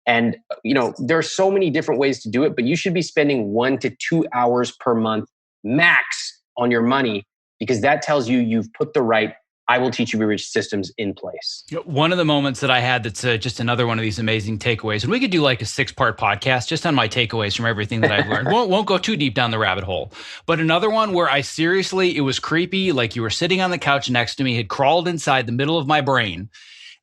And, there are so many different ways to do it, but you should be spending 1 to 2 hours per month max on your money, because that tells you you've put the right I will teach you to be rich systems in place. One of the moments that I had that's just another one of these amazing takeaways, and we could do like a 6-part podcast just on my takeaways from everything that I've learned. won't go too deep down the rabbit hole. But another one where it was creepy, like you were sitting on the couch next to me, had crawled inside the middle of my brain,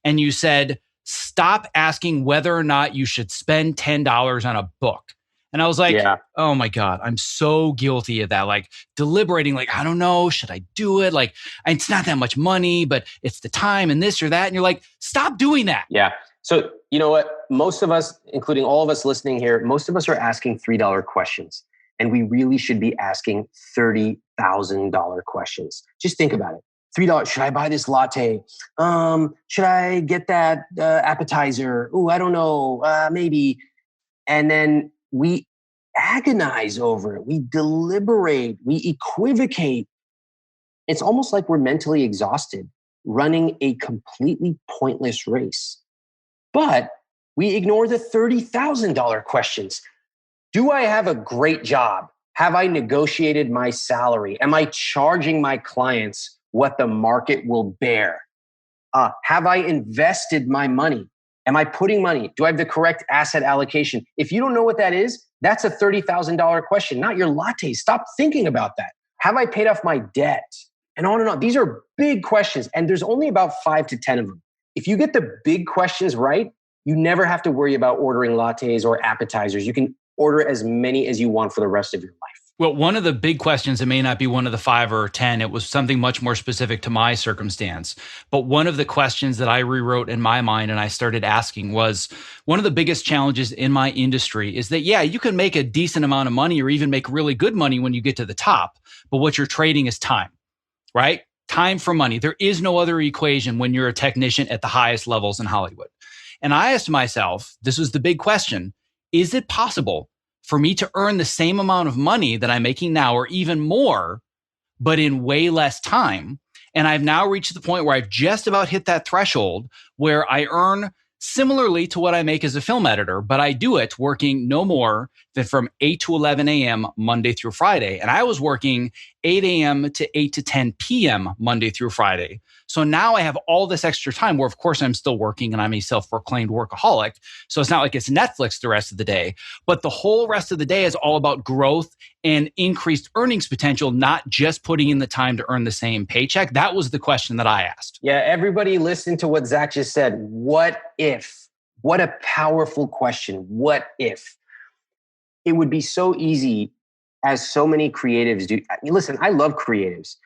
and you said, stop asking whether or not you should spend $10 on a book. And I was like, Oh my God, I'm so guilty of that. Like deliberating, like, I don't know, should I do it? Like, it's not that much money, but it's the time and this or that. And you're like, stop doing that. Yeah. So you know what? Most of us, including all of us listening here, most of us are asking $3 questions. And we really should be asking $30,000 questions. Just think about it. $3. Should I buy this latte? Should I get that appetizer? I don't know. Maybe. And then we agonize over it. We deliberate. We equivocate. It's almost like we're mentally exhausted running a completely pointless race. But we ignore the $30,000 questions. Do I have a great job? Have I negotiated my salary? Am I charging my clients what the market will bear? Have I invested my money? Am I putting money? Do I have the correct asset allocation? If you don't know what that is, that's a $30,000 question, not your latte. Stop thinking about that. Have I paid off my debt? And on and on. These are big questions, and there's only about 5 to 10 of them. If you get the big questions right, you never have to worry about ordering lattes or appetizers. You can order as many as you want for the rest of your life. Well, one of the big questions, it may not be one of the 5 or 10, it was something much more specific to my circumstance. But one of the questions that I rewrote in my mind and I started asking was, one of the biggest challenges in my industry is that, you can make a decent amount of money or even make really good money when you get to the top. But what you're trading is time, right? Time for money. There is no other equation when you're a technician at the highest levels in Hollywood. And I asked myself, this was the big question, is it possible for me to earn the same amount of money that I'm making now or even more, but in way less time? And I've now reached the point where I've just about hit that threshold where I earn similarly to what I make as a film editor, but I do it working no more than from 8 to 11 a.m. Monday through Friday. And I was working 8 a.m. to 8 to 10 p.m. Monday through Friday. So now I have all this extra time where, of course, I'm still working and I'm a self-proclaimed workaholic. So it's not like it's Netflix the rest of the day, but the whole rest of the day is all about growth and increased earnings potential, not just putting in the time to earn the same paycheck. That was the question that I asked. Yeah, everybody listen to what Zach just said. What if? What a powerful question. What if? It would be so easy, as so many creatives do. Listen, I love creatives.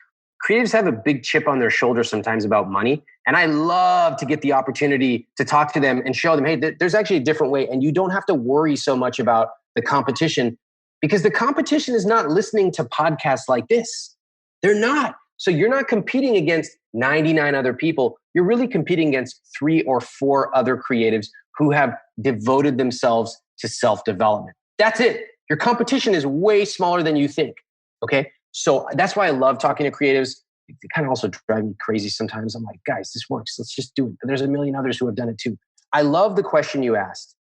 Creatives have a big chip on their shoulder sometimes about money. And I love to get the opportunity to talk to them and show them, hey, there's actually a different way. And you don't have to worry so much about the competition, because the competition is not listening to podcasts like this. They're not. So you're not competing against 99 other people. You're really competing against 3 or 4 other creatives who have devoted themselves to self-development. That's it. Your competition is way smaller than you think. Okay. So that's why I love talking to creatives. It kind of also drive me crazy sometimes. I'm like, guys, this works. Let's just do it. But there's a million others who have done it too. I love the question you asked.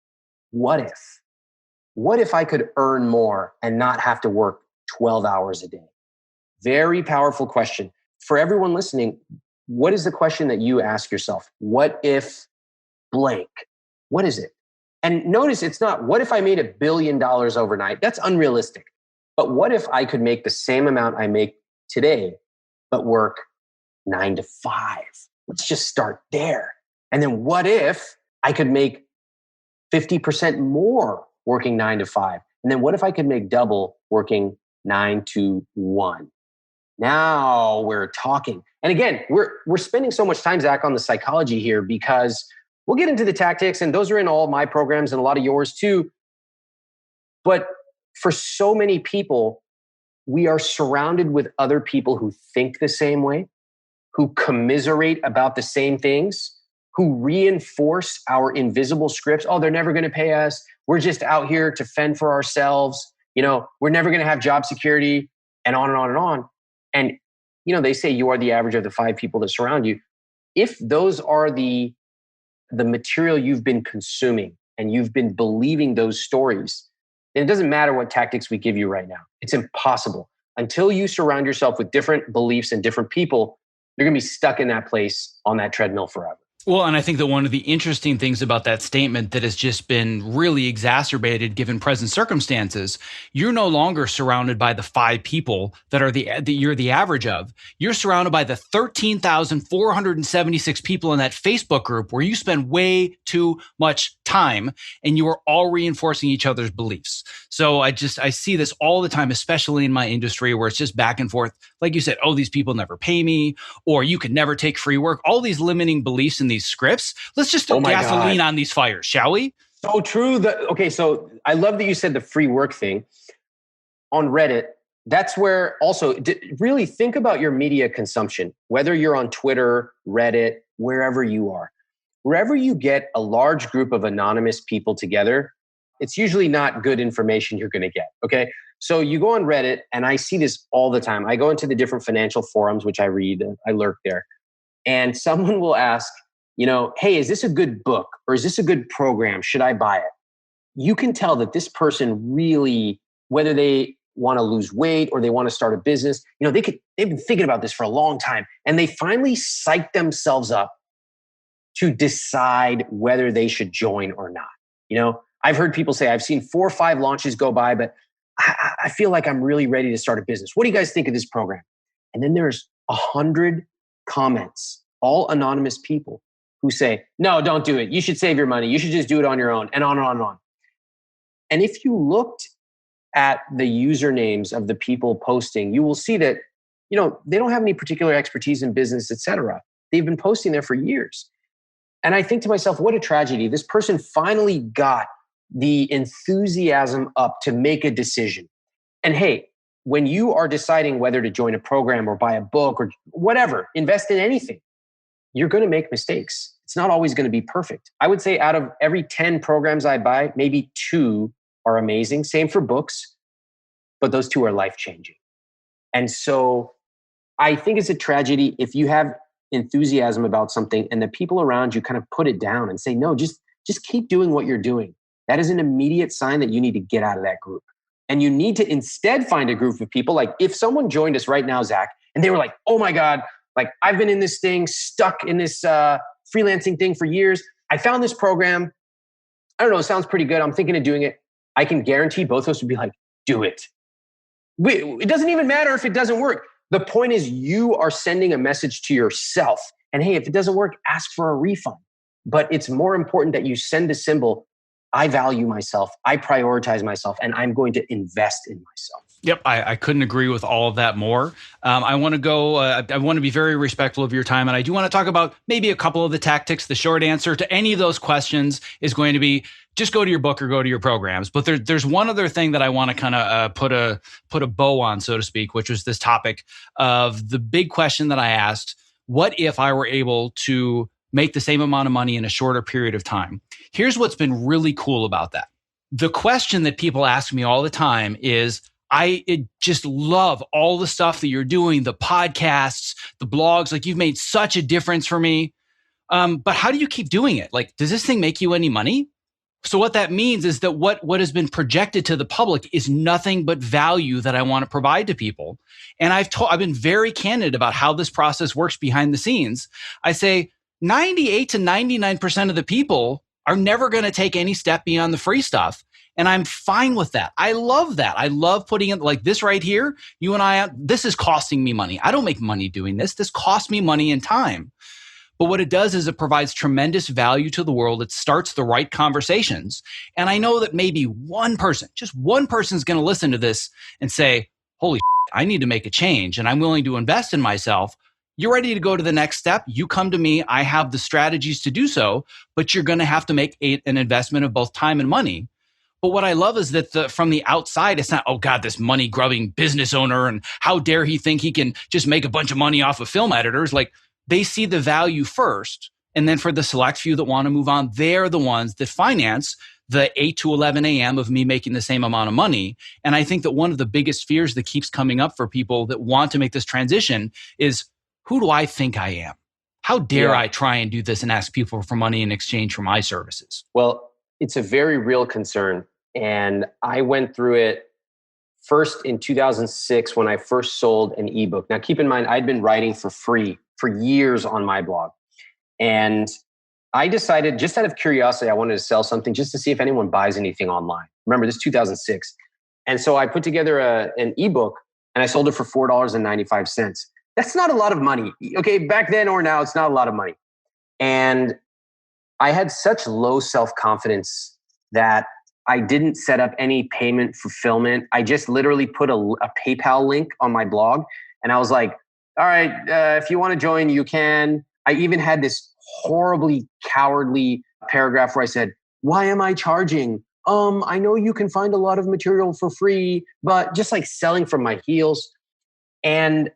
What if? What if I could earn more and not have to work 12 hours a day? Very powerful question. For everyone listening, what is the question that you ask yourself? What if blank? What is it? And notice it's not, what if I made $1 billion overnight? That's unrealistic. But what if I could make the same amount I make today, but work 9 to 5? Let's just start there. And then what if I could make 50% more working 9 to 5? And then what if I could make double working 9 to 1? Now we're talking. And again, we're spending so much time, Zach, on the psychology here, because we'll get into the tactics, and those are in all my programs and a lot of yours too. But for so many people, we are surrounded with other people who think the same way, who commiserate about the same things, who reinforce our invisible scripts. Oh, they're never going to pay us. We're just out here to fend for ourselves. We're never going to have job security, and on and on and on. And, they say you are the average of the 5 people that surround you. If those are the material you've been consuming and you've been believing those stories, then it doesn't matter what tactics we give you right now. It's impossible. Until you surround yourself with different beliefs and different people, you're going to be stuck in that place on that treadmill forever. Well, and I think that one of the interesting things about that statement that has just been really exacerbated given present circumstances, you're no longer surrounded by the 5 people that you're the average of. You're surrounded by the 13,476 people in that Facebook group where you spend way too much time, and you are all reinforcing each other's beliefs. So I see this all the time, especially in my industry, where it's just back and forth. Like you said, oh, these people never pay me, or you can never take free work. All these limiting beliefs in these scripts. Let's just throw gasoline on these fires, shall we? So true. So I love that you said the free work thing. On Reddit, that's where also really think about your media consumption, whether you're on Twitter, Reddit, wherever you are. Wherever you get a large group of anonymous people together, it's usually not good information you're going to get. Okay. So you go on Reddit, and I see this all the time. I go into the different financial forums, which I read, I lurk there. And someone will ask, hey, is this a good book, or is this a good program? Should I buy it? You can tell that this person really, whether they want to lose weight or they want to start a business, they've been thinking about this for a long time, and they finally psych themselves up to decide whether they should join or not. I've heard people say, I've seen 4 or 5 launches go by, but I feel like I'm really ready to start a business. What do you guys think of this program? And then there's 100 comments, all anonymous people, who say, no, don't do it. You should save your money. You should just do it on your own, and on and on and on. And if you looked at the usernames of the people posting, you will see that, they don't have any particular expertise in business, et cetera. They've been posting there for years. And I think to myself, what a tragedy. This person finally got the enthusiasm up to make a decision. And hey, when you are deciding whether to join a program or buy a book or whatever, invest in anything, you're going to make mistakes. It's not always going to be perfect. I would say out of every 10 programs I buy, maybe 2 are amazing. Same for books, but those 2 are life-changing. And so I think it's a tragedy if you have enthusiasm about something and the people around you kind of put it down and say, no, just keep doing what you're doing. That is an immediate sign that you need to get out of that group. And you need to instead find a group of people. Like if someone joined us right now, Zach, and they were like, oh my God, like I've been in this thing, stuck in this freelancing thing for years. I found this program. I don't know, it sounds pretty good. I'm thinking of doing it. I can guarantee both of us would be like, do it. It doesn't even matter if it doesn't work. The point is you are sending a message to yourself. And hey, if it doesn't work, ask for a refund. But it's more important that you send the symbol, I value myself, I prioritize myself, and I'm going to invest in myself. Yep, I couldn't agree with all of that more. I want to go, I want to be very respectful of your time. And I do want to talk about maybe a couple of the tactics. The short answer to any of those questions is going to be just go to your book or go to your programs. But there's one other thing that I want to kind of put a bow on, so to speak, which was this topic of the big question that I asked, what if I were able to make the same amount of money in a shorter period of time? Here's what's been really cool about that. The question that people ask me all the time is, I just love all the stuff that you're doing, the podcasts, the blogs, like you've made such a difference for me. But how do you keep doing it? Like, does this thing make you any money? So what that means is that what has been projected to the public is nothing but value that I want to provide to people. And I've been very candid about how this process works behind the scenes. I say 98 to 99% of the people are never going to take any step beyond the free stuff. And I'm fine with that. I love that. I love putting it like this right here. You and I, this is costing me money. I don't make money doing this. This costs me money and time. But what it does is it provides tremendous value to the world. It starts the right conversations. And I know that maybe one person, just one person is going to listen to this and say, holy shit, I need to make a change and I'm willing to invest in myself. You're ready to go to the next step. You come to me. I have the strategies to do so, but you're going to have to make an investment of both time and money. But what I love is that from the outside, it's not, oh God, this money grubbing business owner and how dare he think he can just make a bunch of money off of film editors. Like they see the value first. And then for the select few that want to move on, they're the ones that finance the 8 to 11 a.m. of me making the same amount of money. And I think that one of the biggest fears that keeps coming up for people that want to make this transition is, who do I think I am? How dare I try and do this and ask people for money in exchange for my services? Well, it's a very real concern. And I went through it first in 2006 when I first sold an ebook. Now, keep in mind, I'd been writing for free for years on my blog. And I decided, just out of curiosity, I wanted to sell something just to see if anyone buys anything online. Remember, this is 2006. And so I put together an ebook and I sold it for $4.95. That's not a lot of money. Okay, back then or now, it's not a lot of money. And I had such low self-confidence that I didn't set up any payment fulfillment. I just literally put a PayPal link on my blog. And I was like, all right, if you want to join, you can. I even had this horribly cowardly paragraph where I said, why am I charging? I know you can find a lot of material for free, but just like selling from my heels. And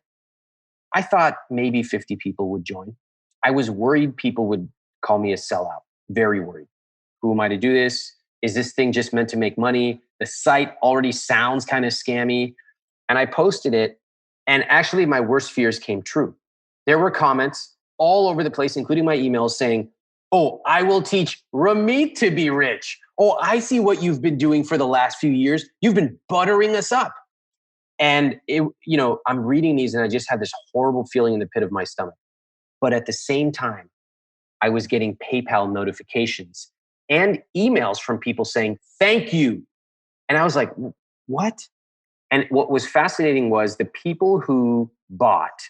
I thought maybe 50 people would join. I was worried people would call me a sellout. Very worried. Who am I to do this? Is this thing just meant to make money? The site already sounds kind of scammy. And I posted it. And actually, my worst fears came true. There were comments all over the place, including my emails saying, oh, I will teach Ramit to be rich. Oh, I see what you've been doing for the last few years. You've been buttering us up. And I'm reading these and I just had this horrible feeling in the pit of my stomach. But at the same time, I was getting PayPal notifications and emails from people saying, thank you. And I was like, what? And what was fascinating was the people who bought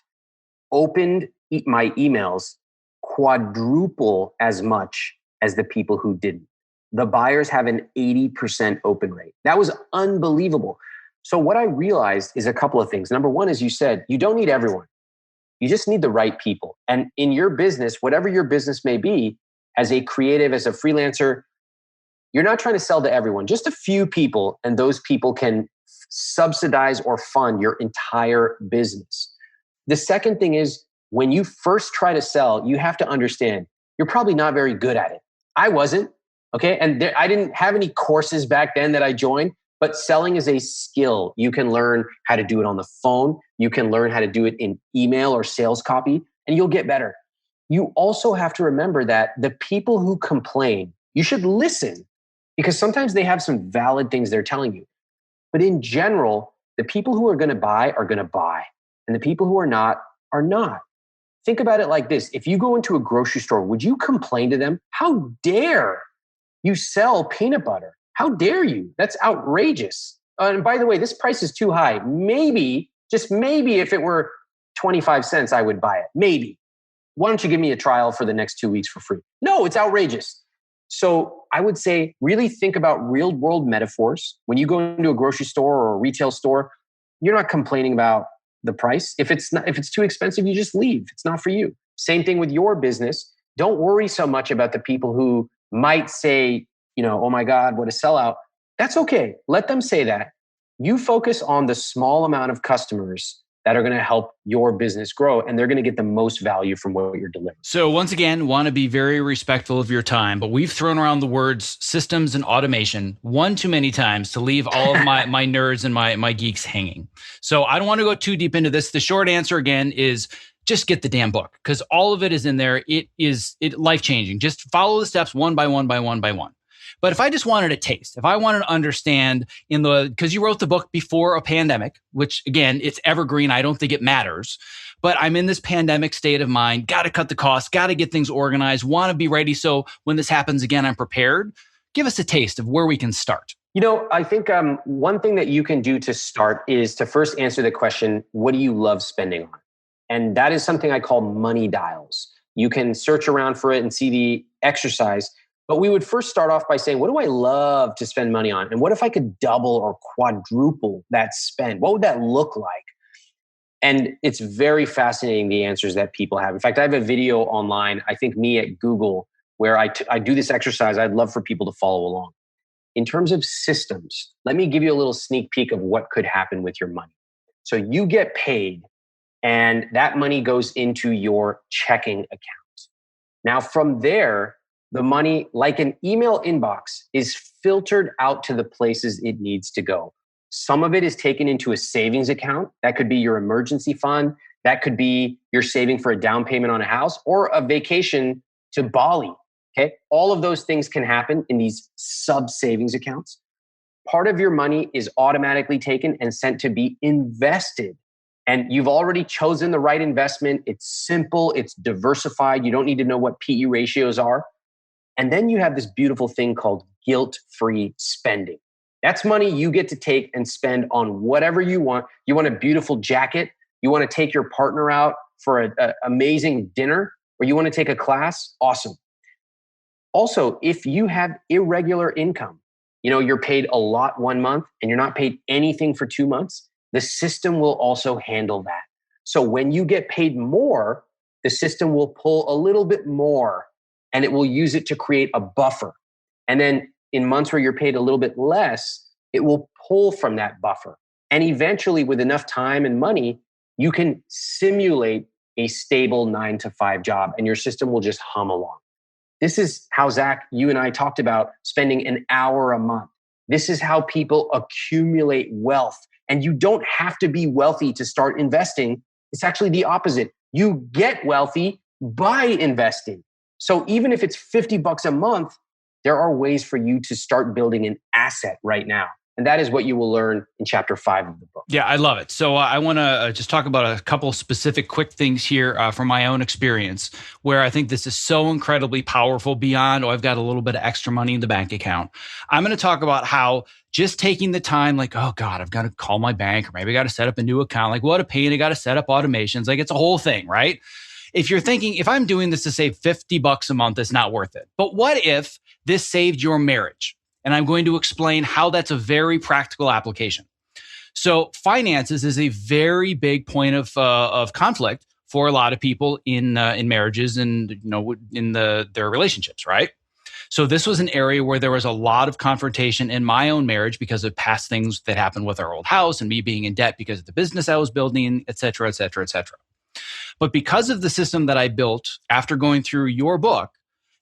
opened my emails quadruple as much as the people who didn't. The buyers have an 80% open rate. That was unbelievable. So what I realized is a couple of things. Number one, as you said, you don't need everyone. You just need the right people. And in your business, whatever your business may be, as a creative, as a freelancer, you're not trying to sell to everyone, just a few people, and those people can subsidize or fund your entire business. The second thing is, when you first try to sell, you have to understand you're probably not very good at it. I wasn't, okay? And I didn't have any courses back then that I joined, but selling is a skill. You can learn how to do it on the phone. You can learn how to do it in email or sales copy, and you'll get better. You also have to remember that the people who complain, you should listen, because sometimes they have some valid things they're telling you. But in general, the people who are going to buy are going to buy. And the people who are not are not. Think about it like this. If you go into a grocery store, would you complain to them? How dare you sell peanut butter? How dare you? That's outrageous. And by the way, this price is too high. Maybe, just maybe if it were 25 cents, I would buy it. Maybe. Why don't you give me a trial for the next 2 weeks for free? No, it's outrageous. So I would say really think about real world metaphors. When you go into a grocery store or a retail store, you're not complaining about the price. If it's too expensive, you just leave. It's not for you. Same thing with your business. Don't worry so much about the people who might say, oh my God, what a sellout. That's okay. Let them say that. You focus on the small amount of customers that are going to help your business grow, and they're going to get the most value from what you're delivering. So once again, want to be very respectful of your time, but we've thrown around the words systems and automation one too many times to leave all of my nerds and my geeks hanging. So I don't want to go too deep into this. The short answer again is just get the damn book, because all of it is in there. It life-changing. Just follow the steps one by one by one by one. But if I just wanted a taste, if I wanted to understand because you wrote the book before a pandemic, which again, it's evergreen. I don't think it matters, but I'm in this pandemic state of mind, got to cut the costs, got to get things organized, want to be ready. So when this happens again, I'm prepared. Give us a taste of where we can start. I think one thing that you can do to start is to first answer the question, what do you love spending on? And that is something I call money dials. You can search around for it and see the exercise. But we would first start off by saying, what do I love to spend money on? And what if I could double or quadruple that spend? What would that look like? And it's very fascinating, the answers that people have. In fact, I have a video online, I think me at Google, where I do this exercise. I'd love for people to follow along. In terms of systems, let me give you a little sneak peek of what could happen with your money. So you get paid, and that money goes into your checking account. Now from there, the money, like an email inbox, is filtered out to the places it needs to go. Some of it is taken into a savings account. That could be your emergency fund. That could be your saving for a down payment on a house or a vacation to Bali. Okay. All of those things can happen in these sub savings accounts. Part of your money is automatically taken and sent to be invested. And you've already chosen the right investment. It's simple. It's diversified. You don't need to know what PE ratios are. And then you have this beautiful thing called guilt-free spending. That's money you get to take and spend on whatever you want. You want a beautiful jacket. You want to take your partner out for an amazing dinner, or you want to take a class. Awesome. Also, if you have irregular income, you're paid a lot 1 month and you're not paid anything for 2 months, the system will also handle that. So when you get paid more, the system will pull a little bit more, and it will use it to create a buffer. And then in months where you're paid a little bit less, it will pull from that buffer. And eventually, with enough time and money, you can simulate a stable 9-to-5 job, and your system will just hum along. This is how, Zach, you and I talked about spending an hour a month. This is how people accumulate wealth. And you don't have to be wealthy to start investing. It's actually the opposite. You get wealthy by investing. So even if it's $50 a month, there are ways for you to start building an asset right now. And that is what you will learn in chapter 5 of the book. Yeah, I love it. So I want to just talk about a couple specific quick things here from my own experience, where I think this is so incredibly powerful beyond, I've got a little bit of extra money in the bank account. I'm going to talk about how just taking the time, like, oh God, I've got to call my bank, or maybe I got to set up a new account. Like, what a pain. I got to set up automations. Like, it's a whole thing, right? If you're thinking, if I'm doing this to save $50 a month, it's not worth it. But what if this saved your marriage? And I'm going to explain how that's a very practical application. So finances is a very big point of conflict for a lot of people in marriages and in their relationships, right? So this was an area where there was a lot of confrontation in my own marriage because of past things that happened with our old house and me being in debt because of the business I was building, et cetera, et cetera, et cetera. But because of the system that I built after going through your book,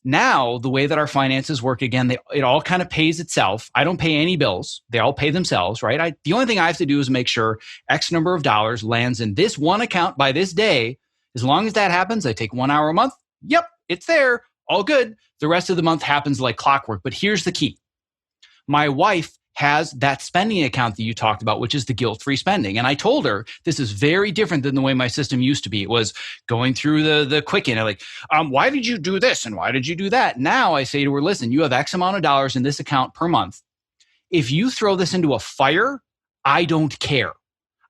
now the way that our finances work, again, it all kind of pays itself. I don't pay any bills. They all pay themselves, right? The only thing I have to do is make sure X number of dollars lands in this one account by this day. As long as that happens, I take 1 hour a month. Yep, it's there. All good. The rest of the month happens like clockwork. But here's the key. My wife has that spending account that you talked about, which is the guilt-free spending. And I told her this is very different than the way my system used to be. It was going through the Quicken and like, why did you do this and why did you do that? Now I say to her, listen, you have X amount of dollars in this account per month. If you throw this into a fire, I don't care.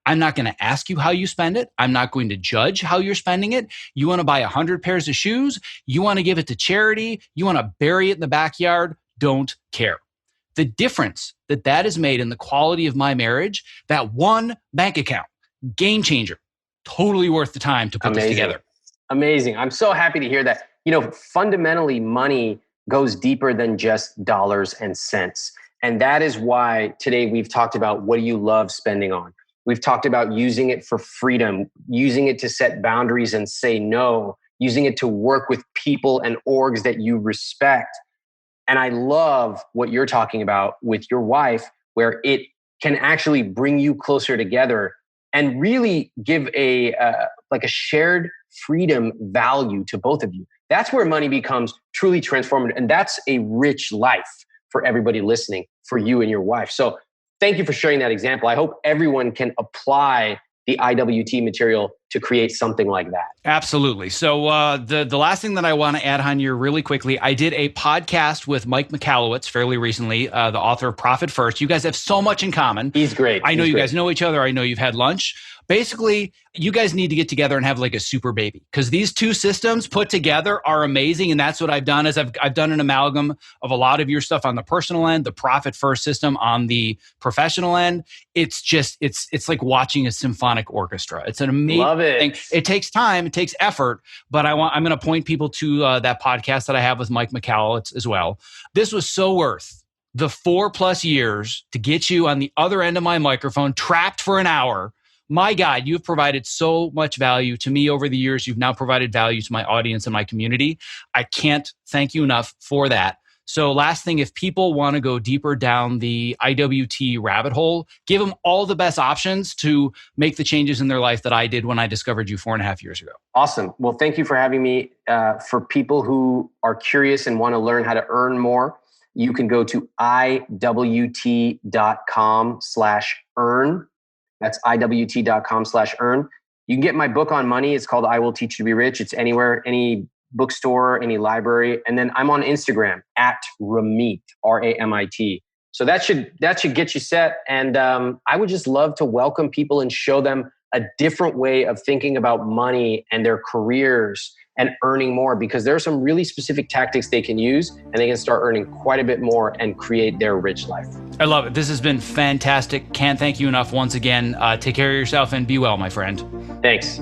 I'm not going to ask you how you spend it. I'm not going to judge how you're spending it. You want to buy 100 pairs of shoes? You want to give it to charity? You want to bury it in the backyard? Don't care. The difference that has made in the quality of my marriage, that one bank account, game changer, totally worth the time to put this together. Amazing. I'm so happy to hear that. Fundamentally, money goes deeper than just dollars and cents. And that is why today we've talked about what do you love spending on? We've talked about using it for freedom, using it to set boundaries and say no, using it to work with people and orgs that you respect. And I love what you're talking about with your wife, where it can actually bring you closer together and really give a shared freedom value to both of you. That's where money becomes truly transformative. And that's a rich life for everybody listening, for you and your wife. So thank you for sharing that example. I hope everyone can apply the IWT material to create something like that. Absolutely. So the last thing that I want to add on here really quickly, I did a podcast with Mike Michalowicz fairly recently, the author of Profit First. You guys have so much in common. He's great. I know you guys know each other. I know you've had lunch. Basically, you guys need to get together and have like a super baby, because these two systems put together are amazing. And that's what I've done is I've done an amalgam of a lot of your stuff on the personal end, the Profit First system on the professional end. It's just, it's like watching a symphonic orchestra. It's an amazing thing. It takes time, it takes effort, but I'm going to point people to that podcast that I have with Mike Michalowicz as well. This was so worth the 4+ years to get you on the other end of my microphone, trapped for an hour. My God, you've provided so much value to me over the years. You've now provided value to my audience and my community. I can't thank you enough for that. So last thing, if people want to go deeper down the IWT rabbit hole, give them all the best options to make the changes in their life that I did when I discovered you 4.5 years ago. Awesome. Well, thank you for having me. For people who are curious and want to learn how to earn more, you can go to iwt.com/earn. That's iwt.com/earn. You can get my book on money. It's called I Will Teach You to Be Rich. It's anywhere, any bookstore, any library. And then I'm on Instagram at Ramit, Ramit. So that should get you set. And I would just love to welcome people and show them a different way of thinking about money and their careers and earning more, because there are some really specific tactics they can use and they can start earning quite a bit more and create their rich life. I love it. This has been fantastic. Can't thank you enough once again. Take care of yourself and be well, my friend. Thanks.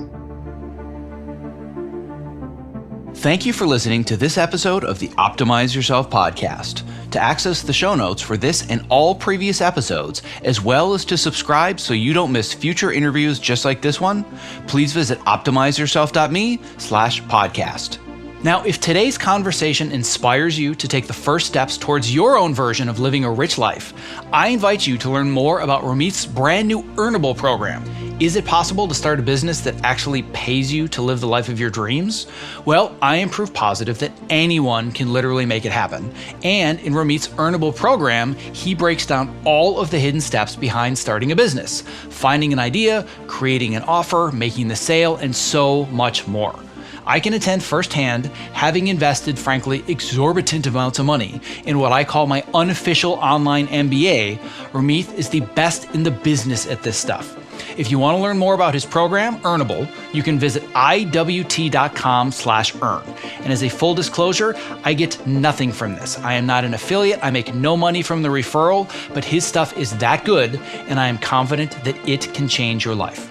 Thank you for listening to this episode of the Optimize Yourself podcast. To access the show notes for this and all previous episodes, as well as to subscribe so you don't miss future interviews just like this one, please visit optimizeyourself.me/podcast. Now, if today's conversation inspires you to take the first steps towards your own version of living a rich life, I invite you to learn more about Ramit's brand new Earnable program. Is it possible to start a business that actually pays you to live the life of your dreams? Well, I am proof positive that anyone can literally make it happen. And in Ramit's Earnable program, he breaks down all of the hidden steps behind starting a business, finding an idea, creating an offer, making the sale, and so much more. I can attend firsthand, having invested, frankly, exorbitant amounts of money in what I call my unofficial online MBA. Ramit is the best in the business at this stuff. If you want to learn more about his program, Earnable, you can visit iwt.com/earn. And as a full disclosure, I get nothing from this. I am not an affiliate. I make no money from the referral, but his stuff is that good, and I am confident that it can change your life.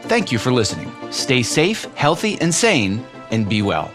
Thank you for listening. Stay safe, healthy, and sane, and be well.